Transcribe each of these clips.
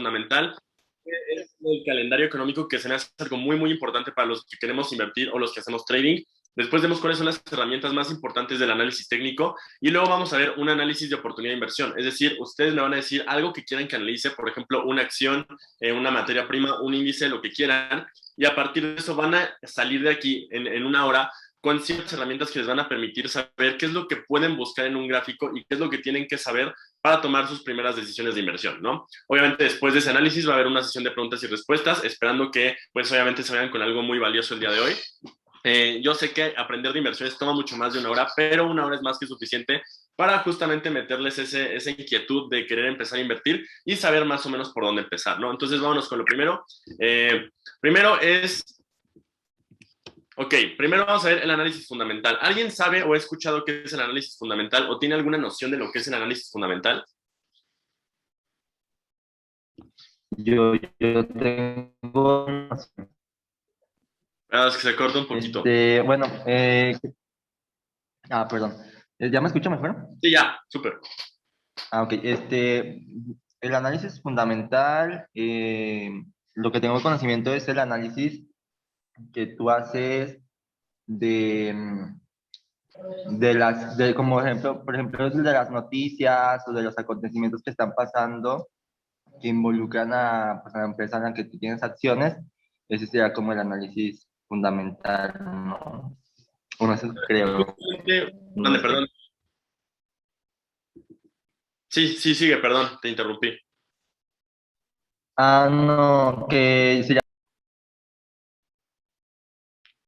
fundamental es el calendario económico, que se me hace algo muy, muy importante para los que queremos invertir o los que hacemos trading. Después vemos cuáles son las herramientas más importantes del análisis técnico y luego vamos a ver un análisis de oportunidad de inversión. Es decir, ustedes me van a decir algo que quieran que analice, por ejemplo, una acción, una materia prima, un índice, lo que quieran, y a partir de eso van a salir de aquí en una hora con ciertas herramientas que les van a permitir saber qué es lo que pueden buscar en un gráfico y qué es lo que tienen que saber para tomar sus primeras decisiones de inversión, ¿no? Obviamente, después de ese análisis va a haber una sesión de preguntas y respuestas, esperando que, pues, obviamente se vayan con algo muy valioso el día de hoy. Yo sé que aprender de inversiones toma mucho más de una hora, pero una hora es más que suficiente para justamente meterles esa inquietud de querer empezar a invertir y saber más o menos por dónde empezar, ¿no? Entonces, vámonos con lo primero. Primero es... Ok, primero vamos a ver el análisis fundamental. ¿Alguien sabe o ha escuchado qué es el análisis fundamental o tiene alguna noción de lo que es el análisis fundamental? Yo tengo... Es que se corta un poquito. Bueno, perdón. ¿Ya me escucha mejor? Sí, ya, súper. Ok. El análisis fundamental, lo que tengo conocimiento es el análisis que tú haces de, como ejemplo, por ejemplo, de las noticias o de los acontecimientos que están pasando que involucran pues, a la empresa en la que tú tienes acciones. Ese sería como el análisis fundamental, ¿no? Bueno, eso creo, no Mande, sé. perdón. Sí, sí, sigue, perdón, te interrumpí. No, que se llama...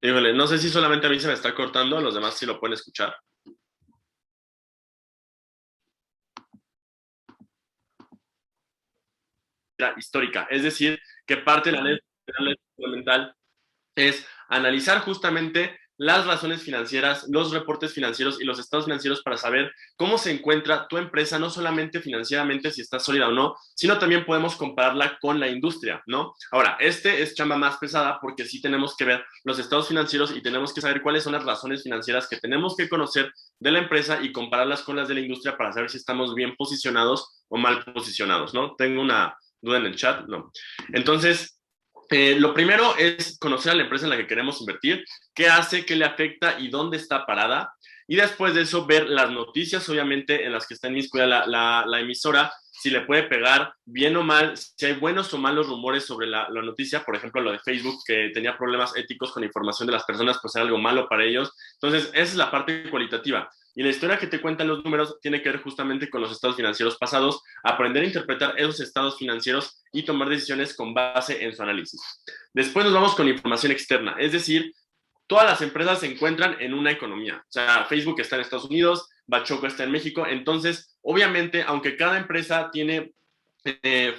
Híjole, no sé si solamente a mí se me está cortando, los demás sí lo pueden escuchar. Histórica, es decir, que parte de la ley fundamental es analizar justamente las razones financieras, los reportes financieros y los estados financieros para saber cómo se encuentra tu empresa, no solamente financieramente, si está sólida o no, sino también podemos compararla con la industria, ¿no? Ahora, este es chamba más pesada porque sí tenemos que ver los estados financieros y tenemos que saber cuáles son las razones financieras que tenemos que conocer de la empresa y compararlas con las de la industria para saber si estamos bien posicionados o mal posicionados, ¿no? Tengo una duda en el chat, ¿no? Entonces, lo primero es conocer a la empresa en la que queremos invertir, qué hace, qué le afecta y dónde está parada. Y después de eso, ver las noticias, obviamente, en las que está inmiscuida la emisora, si le puede pegar bien o mal, si hay buenos o malos rumores sobre la noticia, por ejemplo, lo de Facebook, que tenía problemas éticos con información de las personas, pues era algo malo para ellos. Entonces, esa es la parte cualitativa. Y la historia que te cuentan los números tiene que ver justamente con los estados financieros pasados, aprender a interpretar esos estados financieros y tomar decisiones con base en su análisis. Después nos vamos con información externa, es decir, todas las empresas se encuentran en una economía. O sea, Facebook está en Estados Unidos, Bachoco está en México, entonces, obviamente, aunque cada empresa tiene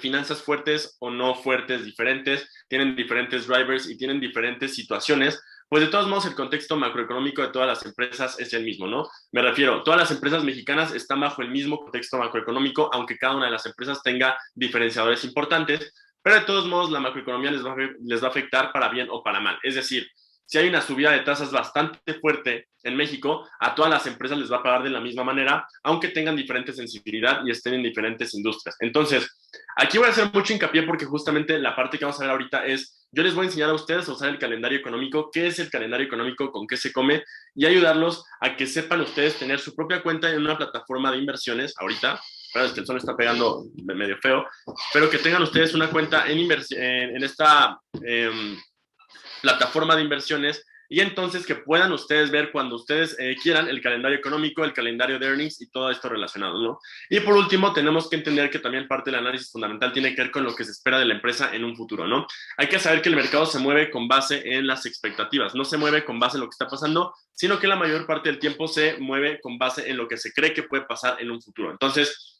finanzas fuertes o no fuertes diferentes, tienen diferentes drivers y tienen diferentes situaciones, pues de todos modos el contexto macroeconómico de todas las empresas es el mismo, ¿no? Me refiero, todas las empresas mexicanas están bajo el mismo contexto macroeconómico, aunque cada una de las empresas tenga diferenciadores importantes, pero de todos modos la macroeconomía les va a afectar para bien o para mal. Es decir, si hay una subida de tasas bastante fuerte en México, a todas las empresas les va a pagar de la misma manera, aunque tengan diferente sensibilidad y estén en diferentes industrias. Entonces, aquí voy a hacer mucho hincapié porque justamente la parte que vamos a ver ahorita es, yo les voy a enseñar a ustedes a usar el calendario económico, qué es el calendario económico, con qué se come, y ayudarlos a que sepan ustedes tener su propia cuenta en una plataforma de inversiones ahorita. Bueno, es que el sol está pegando medio feo, pero que tengan ustedes una cuenta en esta plataforma de inversiones y entonces que puedan ustedes ver cuando ustedes quieran el calendario económico, el calendario de earnings y todo esto relacionado, ¿no? Y por último, tenemos que entender que también parte del análisis fundamental tiene que ver con lo que se espera de la empresa en un futuro, ¿no? Hay que saber que el mercado se mueve con base en las expectativas, no se mueve con base en lo que está pasando, sino que la mayor parte del tiempo se mueve con base en lo que se cree que puede pasar en un futuro. Entonces,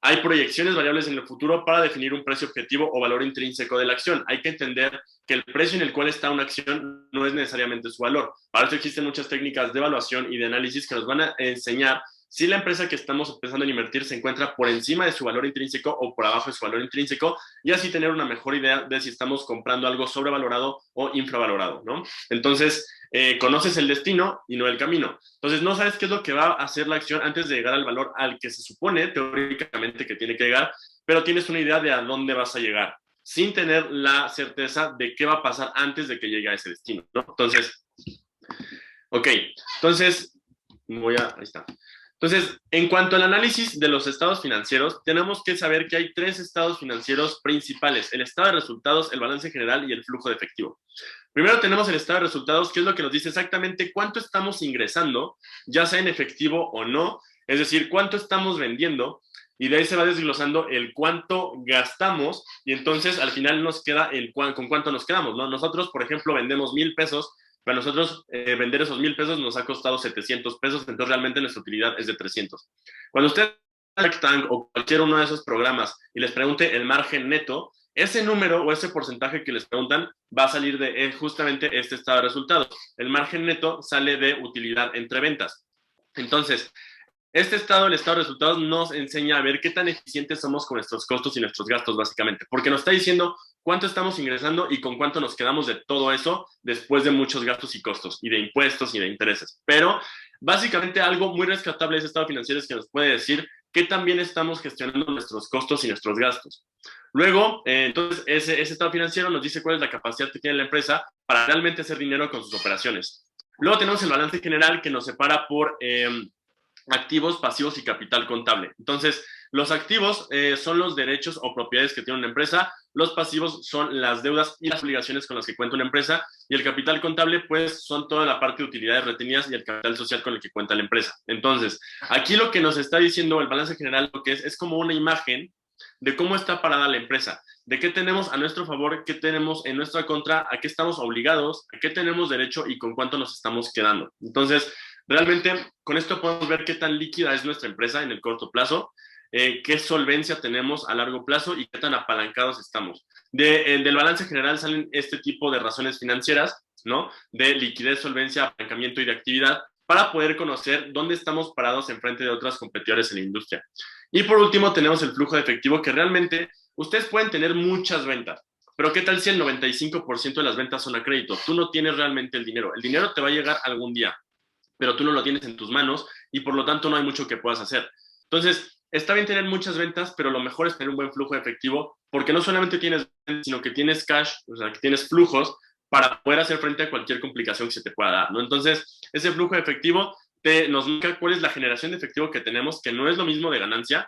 hay proyecciones variables en el futuro para definir un precio objetivo o valor intrínseco de la acción. Hay que entender que el precio en el cual está una acción no es necesariamente su valor. Para eso existen muchas técnicas de evaluación y de análisis que nos van a enseñar si la empresa que estamos empezando a invertir se encuentra por encima de su valor intrínseco o por abajo de su valor intrínseco y así tener una mejor idea de si estamos comprando algo sobrevalorado o infravalorado, ¿no? Entonces, conoces el destino y no el camino. Entonces, no sabes qué es lo que va a hacer la acción antes de llegar al valor al que se supone teóricamente que tiene que llegar, pero tienes una idea de a dónde vas a llegar, sin tener la certeza de qué va a pasar antes de que llegue a ese destino, ¿no? Entonces, ok, entonces, ahí está. Entonces, en cuanto al análisis de los estados financieros, tenemos que saber que hay tres estados financieros principales: el estado de resultados, el balance general y el flujo de efectivo. Primero tenemos el estado de resultados, que es lo que nos dice exactamente cuánto estamos ingresando, ya sea en efectivo o no, es decir, cuánto estamos vendiendo, y de ahí se va desglosando el cuánto gastamos, y entonces al final nos queda con cuánto nos quedamos, ¿no? Nosotros, por ejemplo, vendemos 1,000 pesos, para nosotros vender esos 1,000 pesos nos ha costado 700 pesos, entonces realmente nuestra utilidad es de 300. Cuando usted Shark Tank o cualquier uno de esos programas y les pregunte el margen neto, ese número o ese porcentaje que les preguntan va a salir de justamente este estado de resultados. El margen neto sale de utilidad entre ventas. Entonces, este estado, el estado de resultados, nos enseña a ver qué tan eficientes somos con nuestros costos y nuestros gastos, básicamente, porque nos está diciendo cuánto estamos ingresando y con cuánto nos quedamos de todo eso después de muchos gastos y costos, y de impuestos y de intereses. Pero básicamente algo muy rescatable de ese estado financiero es que nos puede decir qué tan bien estamos gestionando nuestros costos y nuestros gastos. Luego, entonces, ese estado financiero nos dice cuál es la capacidad que tiene la empresa para realmente hacer dinero con sus operaciones. Luego tenemos el balance general, que nos separa por activos, pasivos y capital contable. Entonces, los activos son los derechos o propiedades que tiene una empresa, los pasivos son las deudas y las obligaciones con las que cuenta una empresa, y el capital contable, pues, son toda la parte de utilidades retenidas y el capital social con el que cuenta la empresa. Entonces, aquí lo que nos está diciendo el balance general, lo que es como una imagen de cómo está parada la empresa, de qué tenemos a nuestro favor, qué tenemos en nuestra contra, a qué estamos obligados, a qué tenemos derecho y con cuánto nos estamos quedando. Entonces, realmente con esto podemos ver qué tan líquida es nuestra empresa en el corto plazo, qué solvencia tenemos a largo plazo y qué tan apalancados estamos. Del balance general salen este tipo de razones financieras, ¿no? De liquidez, solvencia, apalancamiento y de actividad, para poder conocer dónde estamos parados en frente de otros competidores en la industria. Y por último tenemos el flujo de efectivo, que realmente ustedes pueden tener muchas ventas, pero ¿qué tal si el 95% de las ventas son a crédito? Tú no tienes realmente el dinero te va a llegar algún día, pero tú no lo tienes en tus manos y por lo tanto no hay mucho que puedas hacer. Entonces, está bien tener muchas ventas, pero lo mejor es tener un buen flujo de efectivo, porque no solamente tienes ventas, sino que tienes cash, o sea, que tienes flujos para poder hacer frente a cualquier complicación que se te pueda dar, ¿no? Entonces, ese flujo de efectivo nos indica cuál es la generación de efectivo que tenemos, que no es lo mismo de ganancia,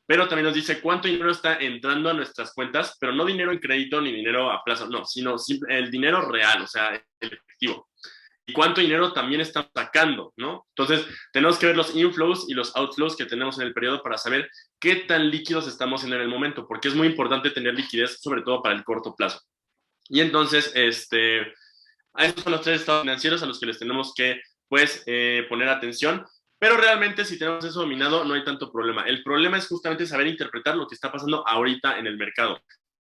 pero también nos dice cuánto dinero está entrando a nuestras cuentas, pero no dinero en crédito ni dinero a plazo, no, sino el dinero real, o sea, el efectivo. Y cuánto dinero también estamos sacando, ¿no? Entonces, tenemos que ver los inflows y los outflows que tenemos en el periodo para saber qué tan líquidos estamos en el momento, porque es muy importante tener liquidez, sobre todo para el corto plazo. Y entonces, esos son los tres estados financieros a los que les tenemos que, pues, poner atención. Pero realmente, si tenemos eso dominado, no hay tanto problema. El problema es justamente saber interpretar lo que está pasando ahorita en el mercado.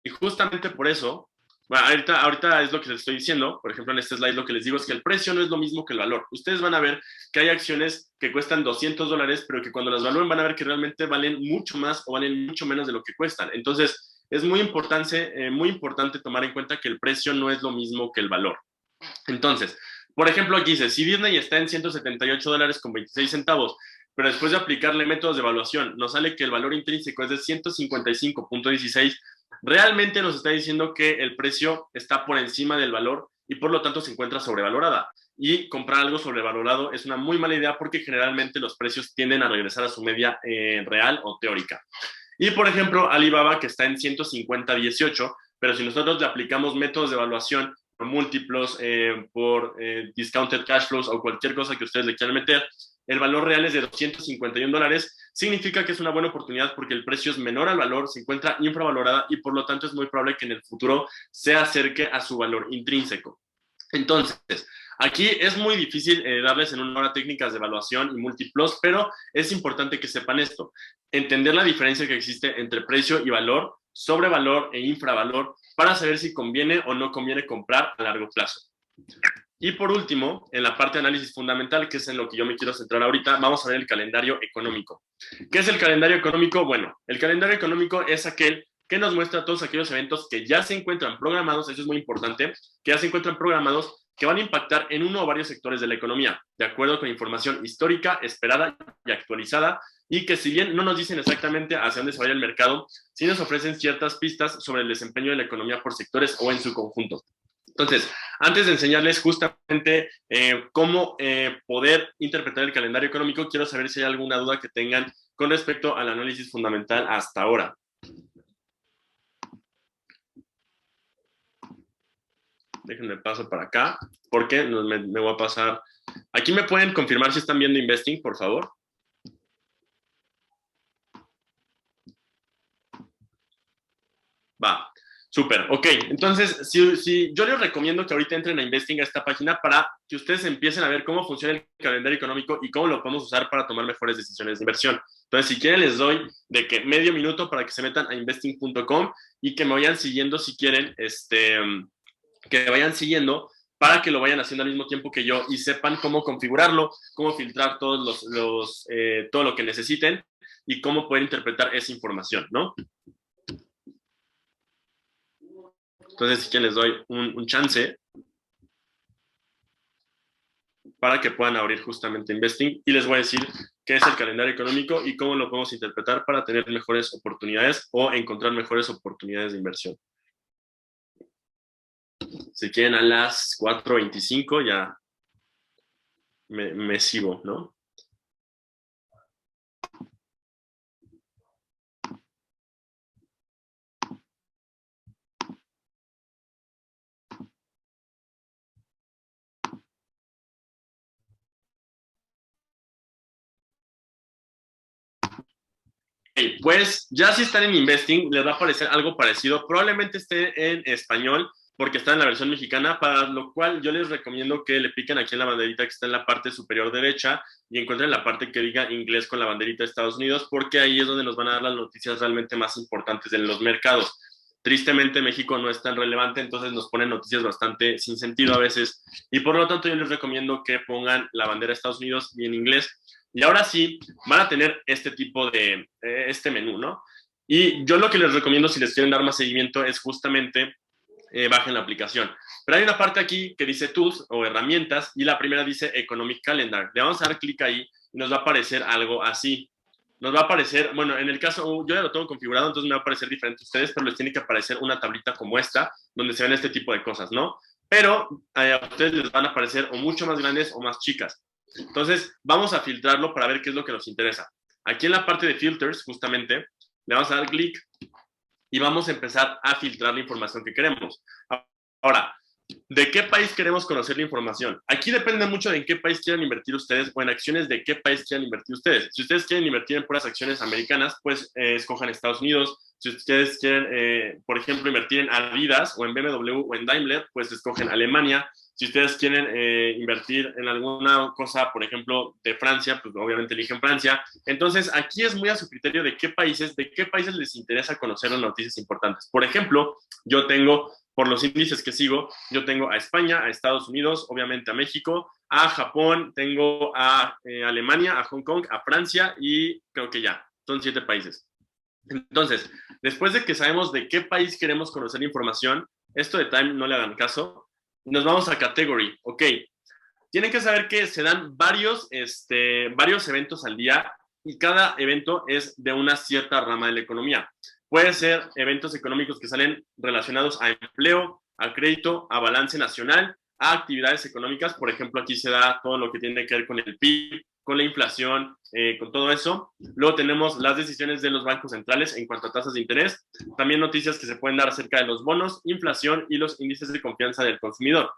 Y justamente por eso, bueno, ahorita es lo que les estoy diciendo. Por ejemplo, en este slide lo que les digo es que el precio no es lo mismo que el valor. Ustedes van a ver que hay acciones que cuestan $200, pero que cuando las valúen van a ver que realmente valen mucho más o valen mucho menos de lo que cuestan. Entonces, es muy importante tomar en cuenta que el precio no es lo mismo que el valor. Entonces, por ejemplo, aquí dice, si Disney está en $178.26, pero después de aplicarle métodos de evaluación nos sale que el valor intrínseco es de 155.16, realmente nos está diciendo que el precio está por encima del valor y por lo tanto se encuentra sobrevalorada. Y comprar algo sobrevalorado es una muy mala idea, porque generalmente los precios tienden a regresar a su media real o teórica. Y por ejemplo, Alibaba, que está en 150.18, pero si nosotros le aplicamos métodos de evaluación por múltiplos, por discounted cash flows o cualquier cosa que ustedes le quieran meter, el valor real es de $251, significa que es una buena oportunidad porque el precio es menor al valor, se encuentra infravalorada y por lo tanto es muy probable que en el futuro se acerque a su valor intrínseco. Entonces, aquí es muy difícil darles en una hora técnicas de evaluación y múltiplos, pero es importante que sepan esto: entender la diferencia que existe entre precio y valor, sobrevalor e infravalor, para saber si conviene o no conviene comprar a largo plazo. Y por último, en la parte de análisis fundamental, que es en lo que yo me quiero centrar ahorita, vamos a ver el calendario económico. ¿Qué es el calendario económico? Bueno, el calendario económico es aquel que nos muestra todos aquellos eventos que ya se encuentran programados, eso es muy importante, que ya se encuentran programados, que van a impactar en uno o varios sectores de la economía, de acuerdo con información histórica, esperada y actualizada, y que si bien no nos dicen exactamente hacia dónde se vaya el mercado, sí nos ofrecen ciertas pistas sobre el desempeño de la economía por sectores o en su conjunto. Entonces, antes de enseñarles justamente cómo poder interpretar el calendario económico, quiero saber si hay alguna duda que tengan con respecto al análisis fundamental hasta ahora. Déjenme paso para acá, porque me voy a pasar. Aquí me pueden confirmar si están viendo Investing, por favor. Va, súper, ok. Entonces, si yo les recomiendo que ahorita entren a Investing, a esta página, para que ustedes empiecen a ver cómo funciona el calendario económico y cómo lo podemos usar para tomar mejores decisiones de inversión. Entonces, si quieren, les doy de que medio minuto para que se metan a investing.com y que me vayan siguiendo si quieren, que vayan siguiendo para que lo vayan haciendo al mismo tiempo que yo y sepan cómo configurarlo, cómo filtrar todos todo lo que necesiten y cómo poder interpretar esa información, ¿no? Entonces, si quieren, les doy un chance para que puedan abrir justamente Investing y les voy a decir qué es el calendario económico y cómo lo podemos interpretar para tener mejores oportunidades o encontrar mejores oportunidades de inversión. Si quieren, a las 4:25 ya me sigo, ¿no? Pues ya si están en Investing, les va a aparecer algo parecido. Probablemente esté en español porque está en la versión mexicana, para lo cual yo les recomiendo que le piquen aquí en la banderita que está en la parte superior derecha y encuentren la parte que diga inglés con la banderita de Estados Unidos, porque ahí es donde nos van a dar las noticias realmente más importantes en los mercados. Tristemente México no es tan relevante, entonces nos ponen noticias bastante sin sentido a veces, y por lo tanto yo les recomiendo que pongan la bandera de Estados Unidos y en inglés. Y ahora sí, van a tener este tipo de, este menú, ¿no? Y yo lo que les recomiendo si les quieren dar más seguimiento es justamente bajen la aplicación. Pero hay una parte aquí que dice Tools o herramientas y la primera dice Economic Calendar. Le vamos a dar clic ahí y nos va a aparecer algo así. Nos va a aparecer, bueno, en el caso, yo ya lo tengo configurado, entonces me va a aparecer diferente a ustedes, pero les tiene que aparecer una tablita como esta, donde se ven este tipo de cosas, ¿no? Pero a ustedes les van a aparecer o mucho más grandes o más chicas. Entonces, vamos a filtrarlo para ver qué es lo que nos interesa. Aquí en la parte de filters, justamente, le vamos a dar clic y vamos a empezar a filtrar la información que queremos. Ahora, ¿de qué país queremos conocer la información? Aquí depende mucho de en qué país quieran invertir ustedes o en acciones de qué país quieran invertir ustedes. Si ustedes quieren invertir en puras acciones americanas, pues escojan Estados Unidos. Si ustedes quieren, por ejemplo, invertir en Adidas o en BMW o en Daimler, pues escogen Alemania. Si ustedes quieren invertir en alguna cosa, por ejemplo, de Francia, pues obviamente eligen Francia. Entonces, aquí es muy a su criterio de qué países les interesa conocer las noticias importantes. Por ejemplo, yo tengo, por los índices que sigo, yo tengo a España, a Estados Unidos, obviamente a México, a Japón, tengo a Alemania, a Hong Kong, a Francia y creo que ya, son 7 países. Entonces, después de que sabemos de qué país queremos conocer la información, esto de Time no le hagan caso, nos vamos a Category, ok. Tienen que saber que se dan varios eventos al día y cada evento es de una cierta rama de la economía. Puede ser eventos económicos que salen relacionados a empleo, a crédito, a balance nacional, a actividades económicas. Por ejemplo, aquí se da todo lo que tiene que ver con el PIB, con la inflación, con todo eso. Luego tenemos las decisiones de los bancos centrales en cuanto a tasas de interés. También noticias que se pueden dar acerca de los bonos, inflación y los índices de confianza del consumidor.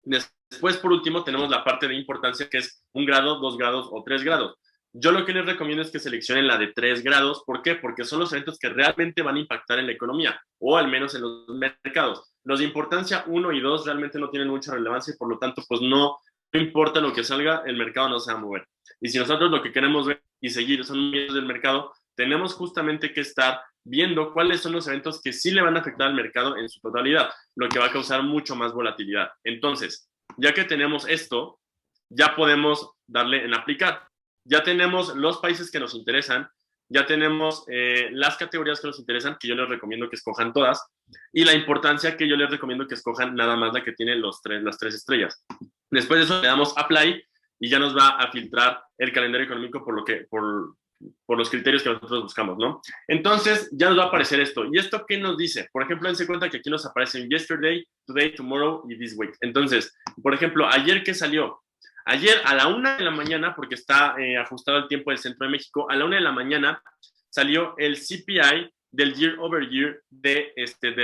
Después, por último, tenemos la parte de importancia que es 1 grado, 2 grados o 3 grados. Yo lo que les recomiendo es que seleccionen la de 3 grados. ¿Por qué? Porque son los eventos que realmente van a impactar en la economía, o al menos en los mercados. Los de importancia 1 y 2 realmente no tienen mucha relevancia y por lo tanto, pues no importa lo que salga, el mercado no se va a mover. Y si nosotros lo que queremos ver y seguir son medios del mercado, tenemos justamente que estar viendo cuáles son los eventos que sí le van a afectar al mercado en su totalidad, lo que va a causar mucho más volatilidad. Entonces, ya que tenemos esto, ya podemos darle en aplicar. Ya tenemos los países que nos interesan, ya tenemos las categorías que nos interesan, que yo les recomiendo que escojan todas, y la importancia que yo les recomiendo que escojan nada más la que tiene las 3 estrellas. Después de eso le damos Apply y ya nos va a filtrar el calendario económico por los criterios que nosotros buscamos, ¿no? Entonces, ya nos va a aparecer esto. ¿Y esto qué nos dice? Por ejemplo, dense cuenta que aquí nos aparecen yesterday, today, tomorrow y this week. Entonces, por ejemplo, ayer que salió, ayer a la 1 de la mañana, porque está ajustado al tiempo del Centro de México, a la 1 de la mañana salió el CPI del year over year de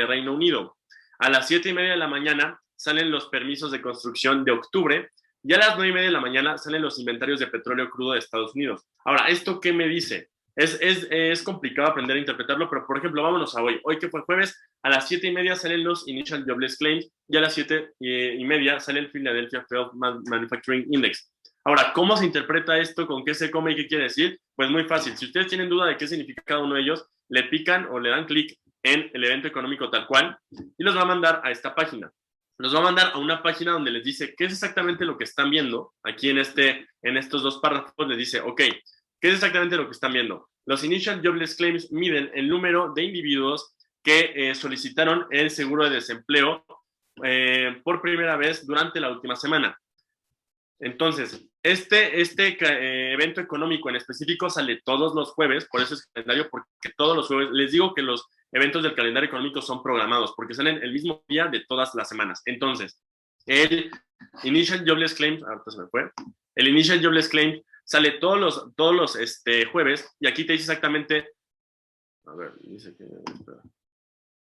Reino Unido. A las 7:30 de la mañana salen los permisos de construcción de octubre y a las 9:30 de la mañana salen los inventarios de petróleo crudo de Estados Unidos. Ahora, ¿esto qué me dice? Es complicado aprender a interpretarlo, pero por ejemplo, vámonos a hoy. Hoy que fue jueves, a las 7:30 salen los Initial Jobless Claims y a las 7:30 sale el Philadelphia Fed Manufacturing Index. Ahora, ¿cómo se interpreta esto? ¿Con qué se come y qué quiere decir? Pues muy fácil. Si ustedes tienen duda de qué significa cada uno de ellos, le pican o le dan clic en el evento económico tal cual y los va a mandar a esta página. Los va a mandar a una página donde les dice qué es exactamente lo que están viendo. Aquí en estos 2 párrafos les dice, ok, ¿qué es exactamente lo que están viendo? Los Initial Jobless Claims miden el número de individuos que solicitaron el seguro de desempleo por primera vez durante la última semana. Entonces, evento económico en específico sale todos los jueves, por eso es calendario, porque todos los jueves, les digo que los eventos del calendario económico son programados, porque salen el mismo día de todas las semanas. Entonces, el Initial Jobless Claim, ahorita se me fue, el Initial Jobless Claim sale todos los jueves, y aquí te dice exactamente, a ver,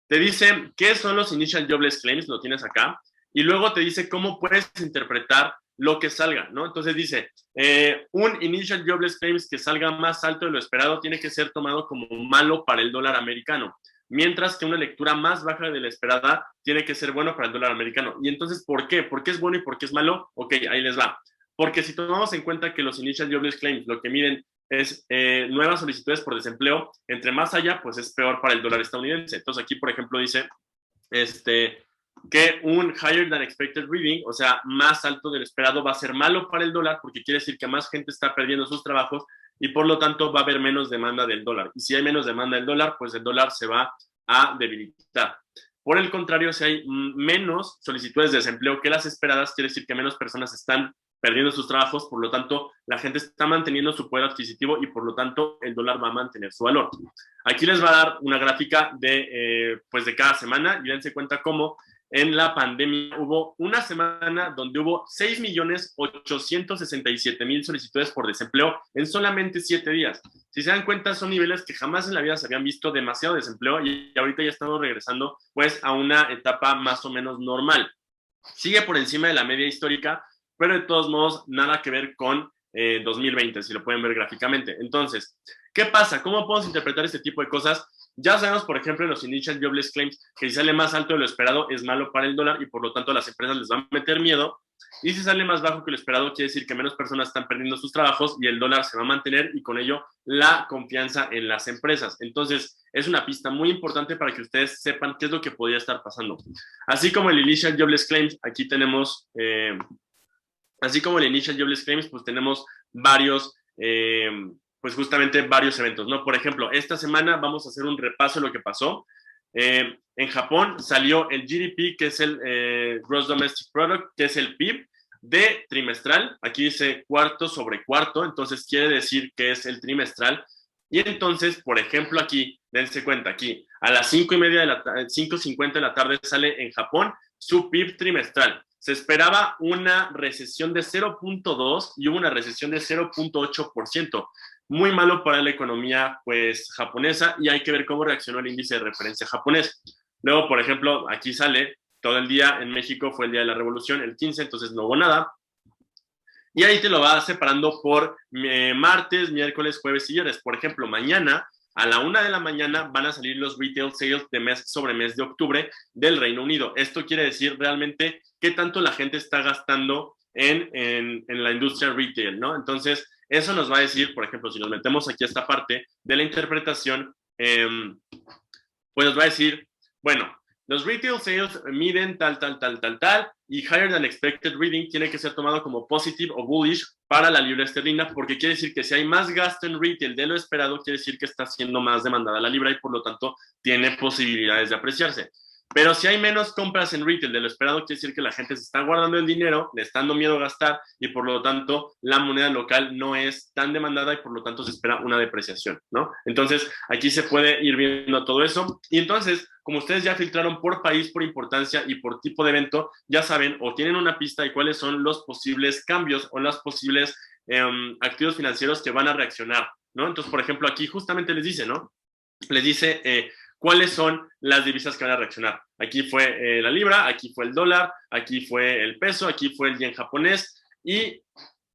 te dice qué son los Initial Jobless Claims, lo tienes acá, y luego te dice cómo puedes interpretar lo que salga, ¿no? Entonces dice, un Initial Jobless Claims que salga más alto de lo esperado tiene que ser tomado como malo para el dólar americano, mientras que una lectura más baja de la esperada tiene que ser bueno para el dólar americano. Y entonces, ¿por qué? ¿Por qué es bueno y por qué es malo? Ok, ahí les va. Porque si tomamos en cuenta que los Initial Jobless Claims lo que miden es nuevas solicitudes por desempleo, entre más allá, pues es peor para el dólar estadounidense. Entonces aquí, por ejemplo, dice, que un higher than expected reading, o sea, más alto del esperado, va a ser malo para el dólar porque quiere decir que más gente está perdiendo sus trabajos y por lo tanto va a haber menos demanda del dólar. Y si hay menos demanda del dólar, pues el dólar se va a debilitar. Por el contrario, si hay menos solicitudes de desempleo que las esperadas, quiere decir que menos personas están perdiendo sus trabajos, por lo tanto, la gente está manteniendo su poder adquisitivo y por lo tanto el dólar va a mantener su valor. Aquí les va a dar una gráfica de cada semana y dense cuenta cómo en la pandemia hubo una semana donde hubo 6.867.000 solicitudes por desempleo en solamente 7 días. Si se dan cuenta, son niveles que jamás en la vida se habían visto, demasiado desempleo, y ahorita ya estamos regresando pues a una etapa más o menos normal. Sigue por encima de la media histórica, pero de todos modos nada que ver con 2020, si lo pueden ver gráficamente. Entonces, ¿qué pasa? ¿Cómo podemos interpretar este tipo de cosas? Ya sabemos, por ejemplo, en los Initial Jobless Claims, que si sale más alto de lo esperado es malo para el dólar y por lo tanto a las empresas les va a meter miedo. Y si sale más bajo que lo esperado, quiere decir que menos personas están perdiendo sus trabajos y el dólar se va a mantener y con ello la confianza en las empresas. Entonces, es una pista muy importante para que ustedes sepan qué es lo que podría estar pasando. Así como el Initial Jobless Claims, aquí tenemos, pues tenemos varios pues justamente varios eventos, ¿no? Por ejemplo, esta semana vamos a hacer un repaso de lo que pasó. En Japón salió el GDP, que es el Gross Domestic Product, que es el PIB de trimestral. Aquí dice cuarto sobre cuarto, entonces quiere decir que es el trimestral. Y entonces, por ejemplo, aquí, dense cuenta, aquí a las 5:50 de la tarde sale en Japón su PIB trimestral. Se esperaba una recesión de 0.2 y hubo una recesión de 0.8%. Muy malo para la economía pues japonesa y hay que ver cómo reaccionó el índice de referencia japonés. Luego, por ejemplo, aquí sale todo el día en México, fue el día de la revolución, el 15, entonces no hubo nada. Y ahí te lo va separando por martes, miércoles, jueves y viernes. Por ejemplo, mañana a la 1 de la mañana van a salir los retail sales de mes sobre mes de octubre del Reino Unido. Esto quiere decir realmente qué tanto la gente está gastando en la industria retail, ¿no? Entonces, eso nos va a decir, por ejemplo, si nos metemos aquí a esta parte de la interpretación, pues nos va a decir, bueno, los retail sales miden tal, y higher than expected reading tiene que ser tomado como positive o bullish para la libra esterlina, porque quiere decir que si hay más gasto en retail de lo esperado, quiere decir que está siendo más demandada la libra y por lo tanto tiene posibilidades de apreciarse. Pero si hay menos compras en retail de lo esperado, quiere decir que la gente se está guardando el dinero, le está dando miedo a gastar y por lo tanto la moneda local no es tan demandada y por lo tanto se espera una depreciación, ¿no? Entonces aquí se puede ir viendo todo eso y entonces, como ustedes ya filtraron por país, por importancia y por tipo de evento, ya saben o tienen una pista de cuáles son los posibles cambios o los posibles activos financieros que van a reaccionar, ¿no? Entonces, por ejemplo, aquí justamente les dice, ¿no? Les dice cuáles son las divisas que van a reaccionar. Aquí fue la libra, aquí fue el dólar, aquí fue el peso, aquí fue el yen japonés y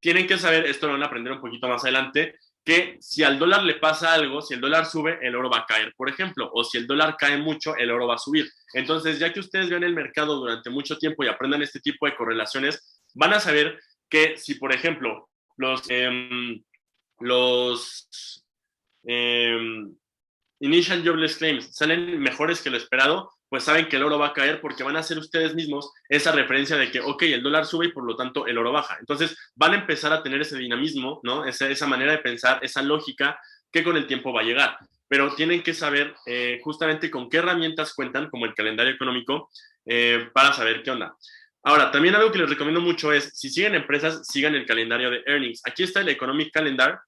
tienen que saber, esto lo van a aprender un poquito más adelante, que si al dólar le pasa algo, si el dólar sube, el oro va a caer, por ejemplo, o si el dólar cae mucho, el oro va a subir. Entonces, ya que ustedes vean el mercado durante mucho tiempo y aprendan este tipo de correlaciones, van a saber que si, por ejemplo, los Initial Jobless Claims salen mejores que lo esperado, pues saben que el oro va a caer porque van a hacer ustedes mismos esa referencia de que, ok, el dólar sube y por lo tanto el oro baja. Entonces van a empezar a tener ese dinamismo, ¿no? Esa manera de pensar, esa lógica que con el tiempo va a llegar. Pero tienen que saber justamente con qué herramientas cuentan, como el calendario económico, para saber qué onda. Ahora, también algo que les recomiendo mucho es, si siguen empresas, sigan el calendario de earnings. Aquí está el Economic Calendar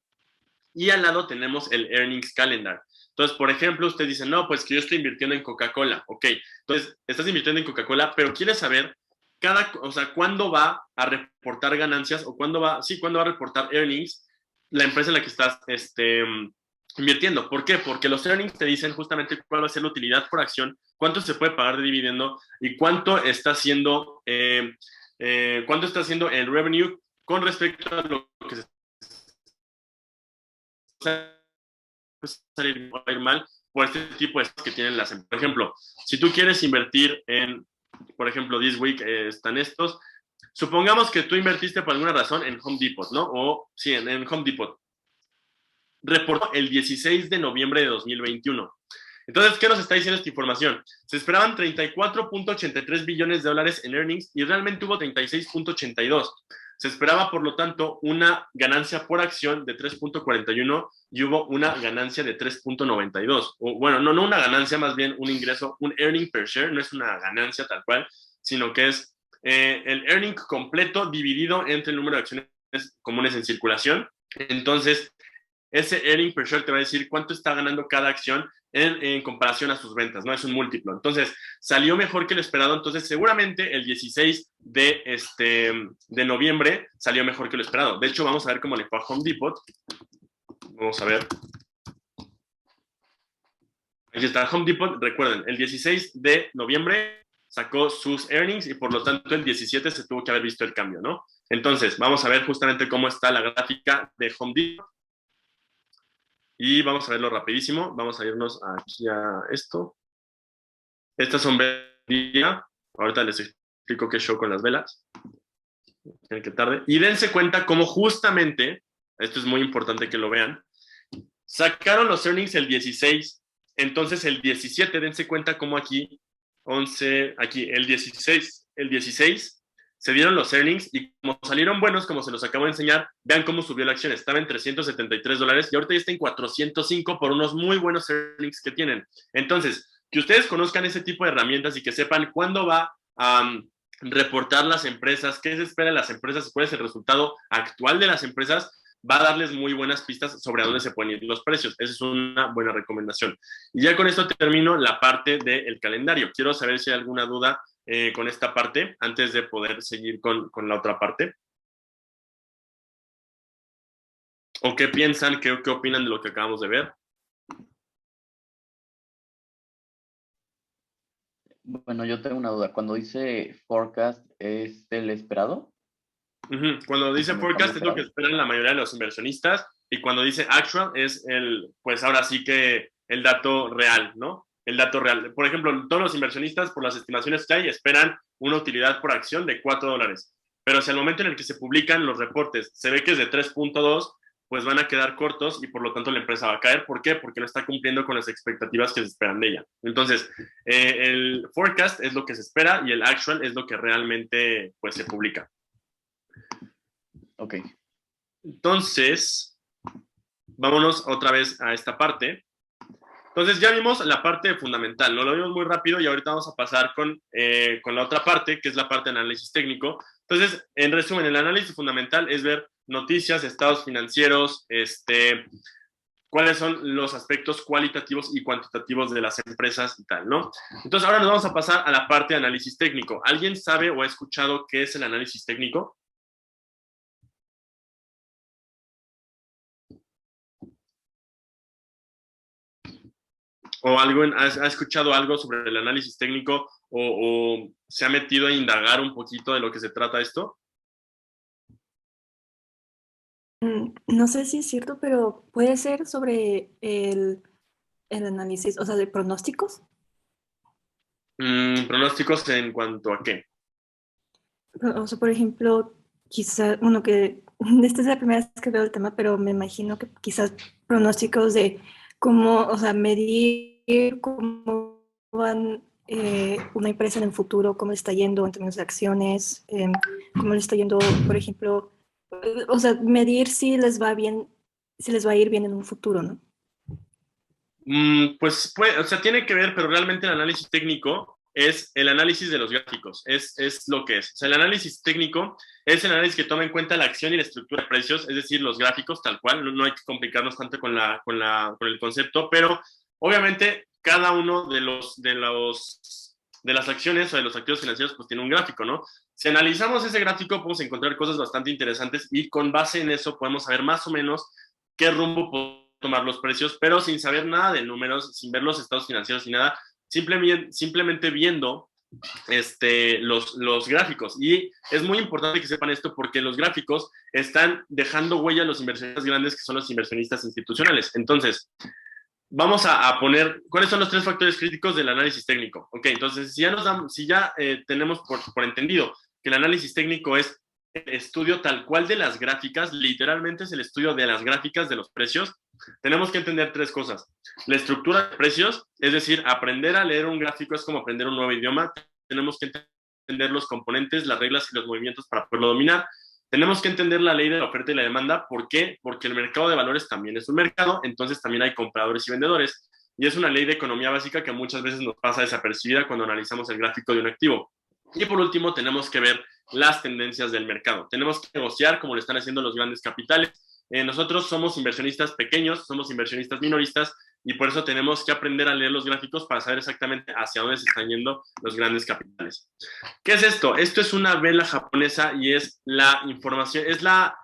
y al lado tenemos el Earnings Calendar. Entonces, por ejemplo, usted dice, no, pues que yo estoy invirtiendo en Coca-Cola. Ok, entonces estás invirtiendo en Coca-Cola, pero quieres saber cuándo va a reportar ganancias o cuándo va a reportar earnings la empresa en la que estás invirtiendo. ¿Por qué? Porque los earnings te dicen justamente cuál va a ser la utilidad por acción, cuánto se puede pagar de dividendo y cuánto está haciendo el revenue con respecto a lo que se salir a ir mal por este tipo de cosas que tienen las empresas. Por ejemplo, si tú quieres invertir en, por ejemplo, this week están estos, supongamos que tú invertiste por alguna razón en Home Depot, ¿no? O sí, en Home Depot. Reportó el 16 de noviembre de 2021. Entonces, ¿qué nos está diciendo esta información? Se esperaban 34.83 billones de dólares en earnings y realmente hubo 36.82. Se esperaba, por lo tanto, una ganancia por acción de 3.41 y hubo una ganancia de 3.92. Bueno, no una ganancia, más bien un ingreso, un earning per share, no es una ganancia tal cual, sino que es el earning completo dividido entre el número de acciones comunes en circulación. Entonces, ese earning per share te va a decir cuánto está ganando cada acción en comparación a sus ventas, ¿no? Es un múltiplo. Entonces, salió mejor que lo esperado. Entonces, seguramente el 16 de noviembre salió mejor que lo esperado. De hecho, vamos a ver cómo le fue a Home Depot. Vamos a ver. Aquí está Home Depot. Recuerden, el 16 de noviembre sacó sus earnings y por lo tanto el 17 se tuvo que haber visto el cambio, ¿no? Entonces, vamos a ver justamente cómo está la gráfica de Home Depot. Y vamos a verlo rapidísimo. Vamos a irnos aquí a esto. Estas son velas. Ahorita les explico qué show con las velas. Que tarde. Y dense cuenta cómo justamente, esto es muy importante que lo vean, sacaron los earnings el 16. Entonces el 17, dense cuenta cómo aquí, 11, aquí el 16 se dieron los earnings y como salieron buenos, como se los acabo de enseñar, vean cómo subió la acción. Estaba en $373 y ahorita ya está en 405 por unos muy buenos earnings que tienen. Entonces, que ustedes conozcan ese tipo de herramientas y que sepan cuándo va a reportar las empresas, qué se espera de las empresas, cuál es el resultado actual de las empresas, va a darles muy buenas pistas sobre a dónde se pueden ir los precios. Esa es una buena recomendación. Y ya con esto termino la parte del calendario. Quiero saber si hay alguna duda con esta parte antes de poder seguir con la otra parte. ¿O qué piensan? ¿Qué opinan de lo que acabamos de ver? Bueno, yo tengo una duda. Cuando dice forecast, ¿es el esperado? Cuando dice forecast es lo que esperan la mayoría de los inversionistas y cuando dice actual es pues ahora sí que el dato real, ¿no? El dato real. Por ejemplo, todos los inversionistas, por las estimaciones que hay, esperan una utilidad por acción de $4. Pero si al momento en el que se publican los reportes se ve que es de 3.2, pues van a quedar cortos y por lo tanto la empresa va a caer. ¿Por qué? Porque no está cumpliendo con las expectativas que se esperan de ella. Entonces, el forecast es lo que se espera y el actual es lo que realmente pues, se publica. Ok. Entonces, vámonos otra vez a esta parte. Entonces ya vimos la parte fundamental, ¿no? Lo vimos muy rápido y ahorita vamos a pasar con la otra parte, que es la parte de análisis técnico. Entonces, en resumen, el análisis fundamental es ver noticias, estados financieros, cuáles son los aspectos cualitativos y cuantitativos de las empresas y tal, ¿no? Entonces, ahora nos vamos a pasar a la parte de análisis técnico. ¿Alguien sabe o ha escuchado qué es el análisis técnico? ¿O ha escuchado algo sobre el análisis técnico o se ha metido a indagar un poquito de lo que se trata esto? No sé si es cierto, pero puede ser sobre el análisis, o sea, de pronósticos. ¿Pronósticos en cuanto a qué? O sea, por ejemplo, quizás, bueno, que esta es la primera vez que veo el tema, pero me imagino que quizás pronósticos de cómo, o sea, medir cómo van una empresa en el futuro, cómo le está yendo en términos de acciones, cómo le está yendo, por ejemplo, o sea, medir si les va bien, si les va a ir bien en un futuro, ¿no? Pues, o sea, tiene que ver, pero realmente el análisis técnico es el análisis de los gráficos, es lo que es. O sea, el análisis técnico es el análisis que toma en cuenta la acción y la estructura de precios, es decir, los gráficos tal cual, no hay que complicarnos tanto con el concepto, pero obviamente cada uno de las acciones o de los activos financieros pues tiene un gráfico, ¿no? Si analizamos ese gráfico podemos encontrar cosas bastante interesantes y con base en eso podemos saber más o menos qué rumbo podemos tomar los precios, pero sin saber nada de números, sin ver los estados financieros y nada, simplemente viendo los gráficos. Y es muy importante que sepan esto porque los gráficos están dejando huella a los inversionistas grandes que son los inversionistas institucionales. Entonces, vamos a poner cuáles son los 3 factores críticos del análisis técnico. Ok, entonces si ya tenemos por entendido que el análisis técnico es el estudio tal cual de las gráficas, literalmente es el estudio de las gráficas de los precios, tenemos que entender 3 cosas. La estructura de precios, es decir, aprender a leer un gráfico es como aprender un nuevo idioma, tenemos que entender los componentes, las reglas y los movimientos para poderlo dominar. Tenemos que entender la ley de la oferta y la demanda. ¿Por qué? Porque el mercado de valores también es un mercado, entonces también hay compradores y vendedores. Y es una ley de economía básica que muchas veces nos pasa desapercibida cuando analizamos el gráfico de un activo. Y por último, tenemos que ver las tendencias del mercado. Tenemos que negociar como lo están haciendo los grandes capitales. Nosotros somos inversionistas pequeños, somos inversionistas minoristas y por eso tenemos que aprender a leer los gráficos para saber exactamente hacia dónde se están yendo los grandes capitales. ¿Qué es esto? Esto es una vela japonesa y es la información, es la